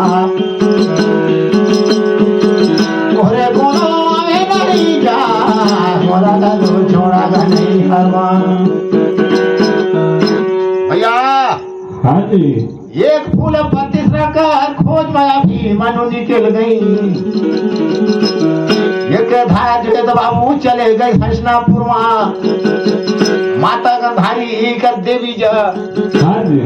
S1: मोरे कोनो आवे नहीं जा मोरा दादू छोड़ा का नहीं हरमा भैया
S2: हाँ जी
S1: एक फूल 32 रखकर खोज माया भी मनु निकल गई एक धारा जो है तो बाबू चले गए हसनापुर वहाँ माता गंधारी कर देवी जा
S2: हाँ जी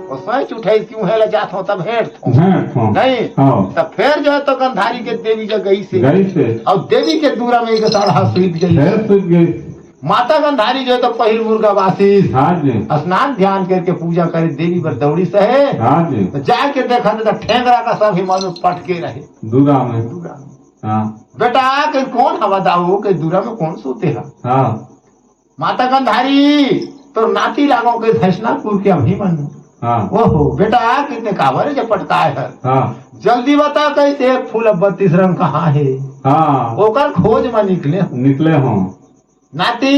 S1: और सोच उठे क्यों है ले जात हो तब हेट थो
S2: हाँ
S1: नहीं
S2: हाँ
S1: तब फिर जो है तो गंधारी के देवी जा गई से और देवी के दूरा में एक साढ़ा सूत गई माता गंधारी जो है तो पहिल मुर्गा वासिस
S2: हाँ जी
S1: स्नान ध्यान करके पूजा करे देवी पर दौड़ी सहे
S2: हाँ जी
S1: तो जाके देखा तो ठेंगरा का सब हिमालय पटके रहे
S2: दूरा में हाँ
S1: बेटा के कौन हवा दाऊ के दूरा में कौन सोते है
S2: हाँ
S1: माता गंधारी तो नाती लागो के हसनापुर के अभिमन्यु
S2: हाँ
S1: ओहो बेटा कितने कावर है जब पटकाए है
S2: हाँ
S1: जल्दी बता कैसे एक फूल 32 रंग कहाँ है
S2: हाँ
S1: ओकर खोज में निकले
S2: हों
S1: नाती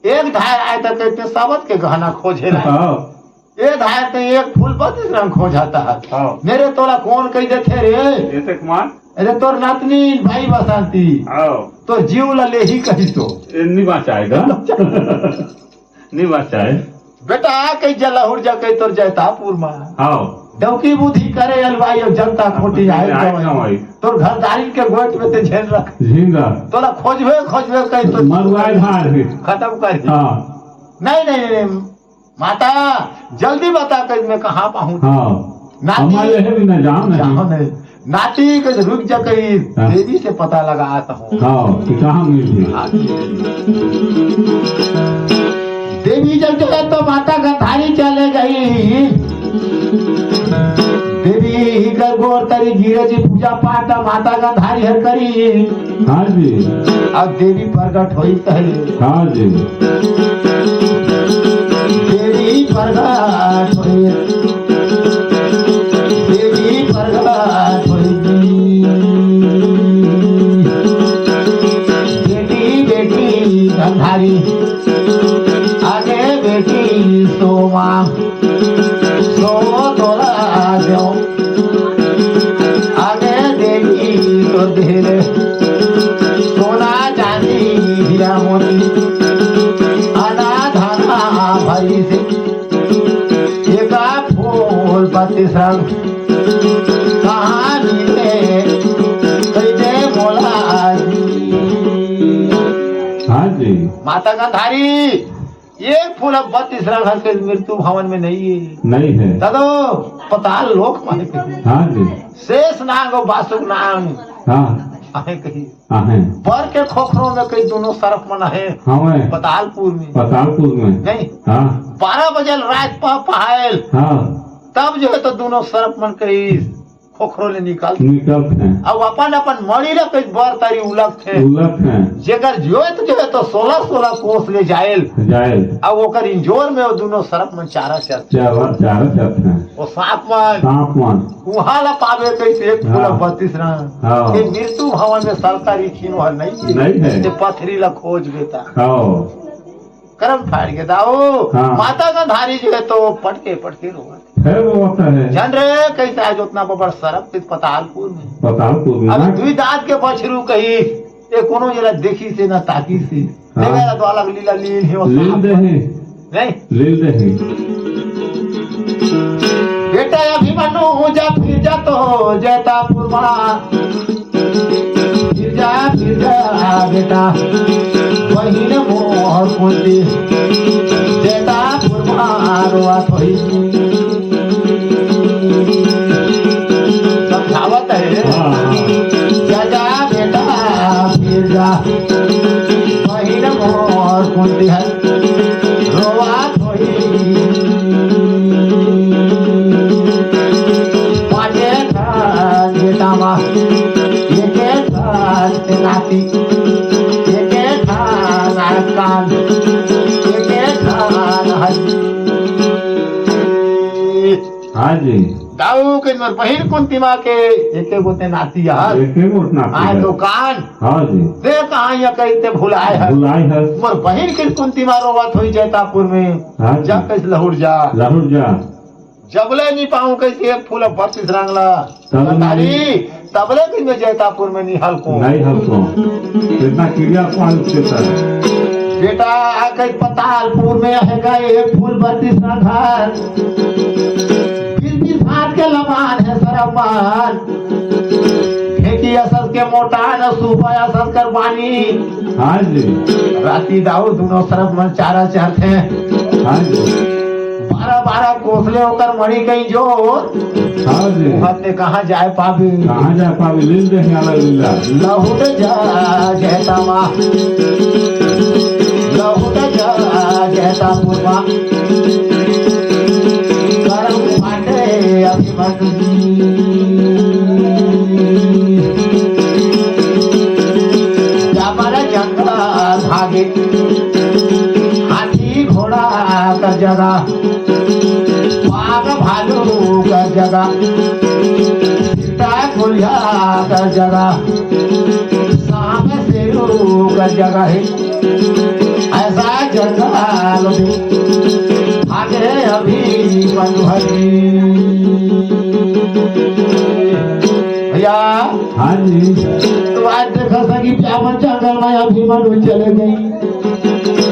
S1: एक धार आए तो कहते सबत के गहना खोजे ना एक धार तो एक फूल 32 रंग खोजाता है मेरे तोला कौन कही देते रे
S2: ऐसे कुमार
S1: अरे तोर नातनी भाई बसंती तो जीव ले ही कही तो
S2: नहीं बचाएगा नहीं बचाए
S1: बेटा कई जलाहुर जा कई तोर जैतापुर में
S2: हाँ
S1: डौकी बुद्धि करे अलवाई और जनता खोटी आए तोर घरदारी के गोट में ते झेल रख
S2: झींगा
S1: तोला खोजबे कई तो
S2: मरवाए धार
S1: खत्म कर
S2: हाँ
S1: नहीं माता जल्दी बता कर मैं कहाँ पहुँच
S2: हाँ हमारे है भी न जान नहीं
S1: नाती के रुक जा कहीं देवी से पता लगा आता हूँ
S2: हाँ कि कहाँ मिल
S1: देवी जब जो है तो माता गंधारी चले गई देवी गोर तरी गिरे जी पूजा पाठ माता गंधारी हर करी
S2: हाँ जी
S1: अब देवी प्रकट हुई पहले
S2: हाँ जी
S1: देवी प्रकट हुई बेटी गंधारी आगे बेटी सोमा सो तोला दो आगे देवी तो धीरे सोना चांदी हीरा मोती अनाधाना भरी से एका फूल 32 रंग कहाँ मिले कैसे मोला
S2: हाँ जी
S1: माता गंधारी एक फूल 32 रंग के मृत्यु भवन में नहीं है दादो पताल लोक माने
S2: हाँ जी
S1: शेष नाग और बासुक नाग
S2: हाँ
S1: आहे कही
S2: आहे
S1: पर के खोखरों में कई दोनों सरफ मना है
S2: हाँ
S1: पतालपुर में नहीं
S2: हाँ
S1: 12 बजे रात पहायल
S2: हाँ
S1: तब जो है तो दोनों सरफ मन कई खोखरो ले निकलते अब अपन मड़ी रे कई बर तारी उलट है जेकर जो है तो 16 कोस ले जायल अब ओकर इंजोर में वो दोनों सरफ में चारा वो सांप मन वहाँ ला पावे कैसे एक फूल 32 रंग ये मृत्यु भवन में सरकारी खीन नहीं है पथरी ला खोज बेता कर्म फाड़ के दाओ माता गंधारी जो है तो पटके रोआ जन रे कैसे आज उतना बड़ सरफ पतालपुर में अब दुई दांत के बछरू कही ये कोनो जरा देखी से ना ताकी से देगा तो अलग लीला लील है नहीं बेटा अभिमन्यु जा फिर जा तो जैतापुर फिर जा बेटा वही न मोहर कुंडी जैतापुर रोआ थोड़ी समझावत है जा बेटा फिर जा वही न मोहर कुंडी है रोआ थोड़ी पाटे बेटा माँ नाती कान
S2: हाँ जी
S1: दाऊ के मोर बहिन कुंती माँ के एके गोते नाती यार
S2: एके गोट ना
S1: आए दुकान
S2: हाँ जी
S1: देख कहाँ या कहते भुलाए है
S2: बुलाई है
S1: मोर बहिन के कुंती माँ रोवत हुई जैतापुर में
S2: हाँ जी।
S1: जा कैसे लहुर जा जबले नहीं पाऊं कैसे एक फूल 32 रंगला तारी तबले भी में जैतापुर में नहीं हल्को
S2: नहीं हल्को कितना क्रिया पाल देता है
S1: बेटा आके पतालपुर में है गए फूल 32 घर फिर भी साथ के लमान है सरमान फेंकी असस के मोटा न सुबह असस कर बानी
S2: हाँ जी
S1: राती दाऊ दोनों तरफ मन चारा चाहते हैं
S2: हाँ जी
S1: 12 कोसले होकर मरी गई जो
S2: हाँ जी
S1: ने कहा जाए पाबी
S2: कहाँ जा पावे लील देने वाला लीला
S1: लहुट जा जैता माँ लहुट जा जैता पुरवा करम फाटे अभिमत जबर जंगल भागे हाथी घोड़ा का जगह बाघ भालू का जगह सीता गुड़िया का जगह सांप शेरू का जगह है ऐसा जंगल भी आगे अभी मनोहरी भैया
S2: हाँ जी
S1: तो आज देखा सकी प्यामन जंगल में अभी मनु चले गई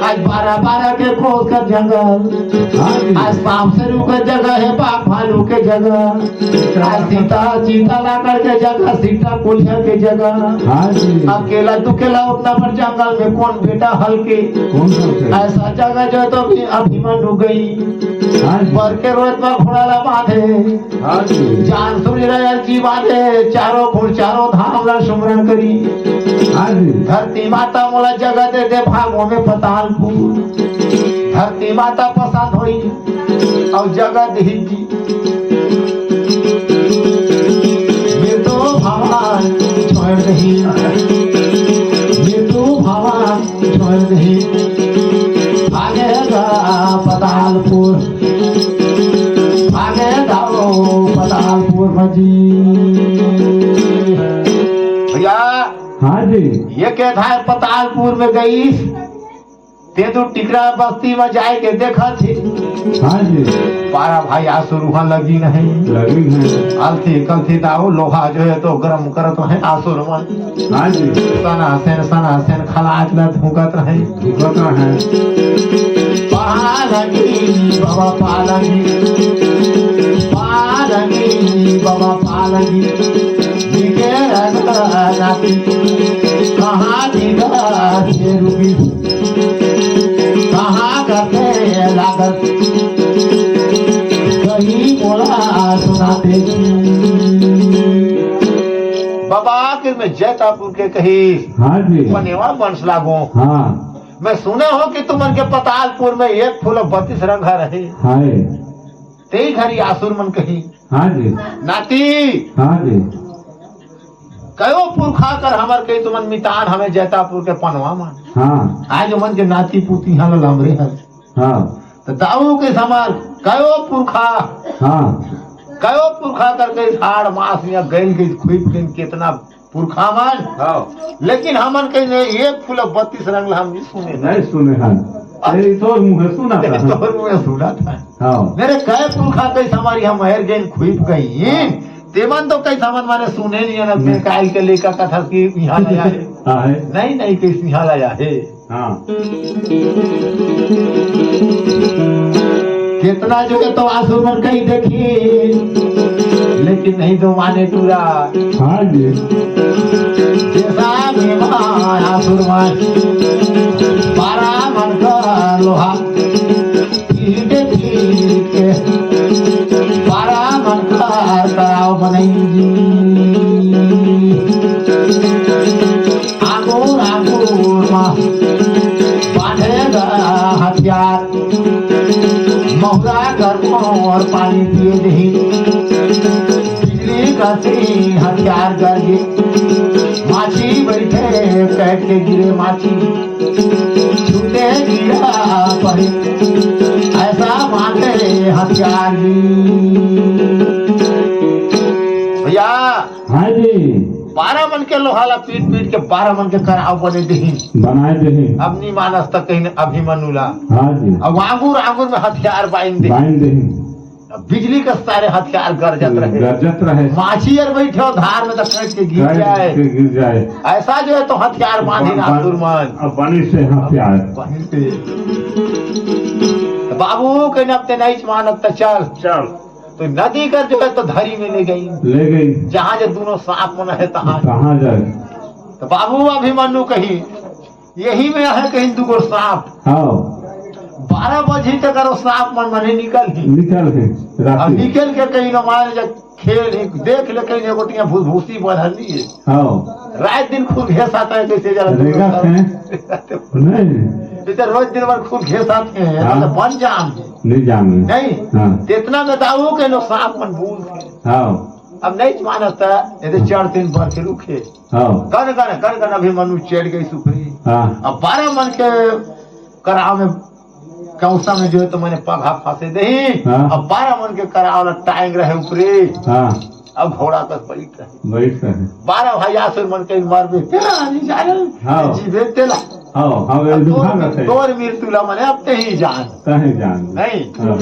S1: आज 12 के कोस का जंगल
S2: हाँ जी
S1: आज सांप शेरू का जगह है बाघ भालू के जगह आज सीता चीता लाकर के जगह सीता कोलिया के जगह
S2: हाँ जी
S1: अकेला दुकेला उतना पर जंगल में कौन बेटा हल्के
S2: कौन सा
S1: ऐसा जगह जो तो भी अभिमन्यु गई
S2: हाँ जी
S1: पर के रोज में घोड़ा ला बांधे
S2: हाँ जी
S1: जान सूर्य रयल जी बांधे चारों घोड़ चारों धाम ला सुमरन करी
S2: हाँ जी
S1: धरती माता मोला जगह दे दे भागों में पतालपुर धरती माता पसंद हुई और जगह दी जी मृत्यु भगवान छोड़ दही मृत्यु भगवान छोड़ दही भागेगा पतालपुर भागेगा पतालपुर भजी भैया
S2: हाँ जी
S1: ये क्या था पतालपुर में गई ते तो टिकरा बस्ती में जाए के देखा थी
S2: हाँ जी
S1: 12 भाई आंसू वहां लगी नहीं
S2: लगी है
S1: अलथी कलथी दाओ लोहा जो है तो गर्म करत है आंसू मन
S2: हाँ जी
S1: सना सेन खलाट ला धुकत रहे
S2: भूखता है
S1: पालगी बाबा पालगी बाबा पालगी दिखे नाती कहाँ दिखा से रुकी कहाँ करते लागत कहीं बोला सुनाते बाबा के मैं जैतापुर के कही
S2: हाँ जी
S1: बनेवा वंश लागो
S2: हाँ
S1: मैं सुने हो कि तुमन के पतालपुर में एक फूल 32 रंगा रहे
S2: हाय
S1: ते घरी आसुर मन कही
S2: हाँ जी
S1: नाती
S2: हाँ जी
S1: कयो पुरखा कर हमर के तुमन मितान हमें जैतापुर के पनवा मन
S2: हाँ
S1: आज मन के नाती पुती यहाँ लमरे है
S2: हाँ
S1: तो दाऊ के समान कयो पुरखा
S2: हाँ
S1: कयो पुरखा करके हाड़ मास या गैल के खुईप के कितना पुरखा मन
S2: हाँ
S1: लेकिन हमन के ने एक फूल 32 रंग हम नहीं सुने
S2: नहीं सुने हैं तेरी तो मुँह सुना था
S1: तो मुझे सुना था
S2: हाँ
S1: मेरे कई पुरखा कई हमारी हम हेर गैल खुईप गई तेमन तो कई सामान माने सुने नहीं है ना काल के लेकर कथा की यहाँ लाया है
S2: हाँ है
S1: नहीं कैसे यहाँ लाया है
S2: हाँ
S1: कितना जो है तो आंसू मन कहीं देखी लेकिन नहीं तो माने पूरा
S2: हाँ जी
S1: जैसा मेहमान आंसू मान 12 मन का लोहा पीट के 12 मन का तराव बनाई आंगूर माँ बांधेगा हथियार महुरा गर्म और पानी पिए नहीं बिजली करते हथियार करके माछी बैठे कैट के गिरे माछी छूटे गिरा पड़े ऐसा मांगे हथियार भैया
S2: हाँ जी
S1: 12 मन के लोहाला पीट पीट के 12 मन के कराव बने दही
S2: बनाए दे
S1: अब नहीं मानस तक कहीं अभिमनुला
S2: हाँ जी
S1: अब आंगूर आंगूर में हथियार बांध दे
S2: बांध दे
S1: अब बिजली का सारे हथियार गरजत रहे
S2: गरजत रहे
S1: माछी और बैठे हो धार में तो कट के गिर जाए
S2: गिर जाए
S1: ऐसा जो है तो हथियार बांधे ना सुरमन
S2: अब बनी से हथियार
S1: वहीं पे तो बाबू कहने अब ते नहीं मानब तो चल
S2: चल
S1: तो नदी कर जो है तो धरी में ले गई
S2: ले गई
S1: जहाँ जो दोनों सांप मन है तहाँ
S2: कहाँ जाए
S1: तो बाबू अभिमन्यु कहीं यही में है कहीं दुगो सांप
S2: हाँ
S1: 12 बजे तक अगर सांप मन मने निकल ही
S2: निकल है
S1: अब
S2: रात
S1: निकल के कहीं न मान जब खेल ही देख ले कहीं एगो टिया भूसी बनली है
S2: हाँ
S1: रात दिन खूब घेस आता है कैसे
S2: रेगा
S1: जरा
S2: नहीं
S1: जैसे रोज दिन भर खूब घेस आते हैं
S2: हाँ।
S1: तो बन जाम
S2: नहीं जाने
S1: नहीं
S2: हाँ
S1: इतना में दाऊ के नो सांप मन भूल थे
S2: हाँ
S1: अब नहीं मानता यदि 4 दिन भर के रुके
S2: हाँ
S1: गन अभिमन्यु चढ़ गई सुपरी
S2: हाँ
S1: अब 12 मन के कराव में कौसा में जो है तो मैंने पगा फांसे दही
S2: हाँ।
S1: अब 12 मन के कराव में टांग रहे ऊपरे
S2: हाँ
S1: अब घोड़ा पर बैठ रहे
S2: बैठ रहे
S1: 12 भाई आसुर मन के मारबे तेरा नहीं जाने
S2: हाँ।
S1: जीवे तेला
S2: हाँ हाँ दुकान रखे
S1: तोर मृत्युला मने अब ते ही जान
S2: कहीं जान
S1: नहीं
S2: हाँ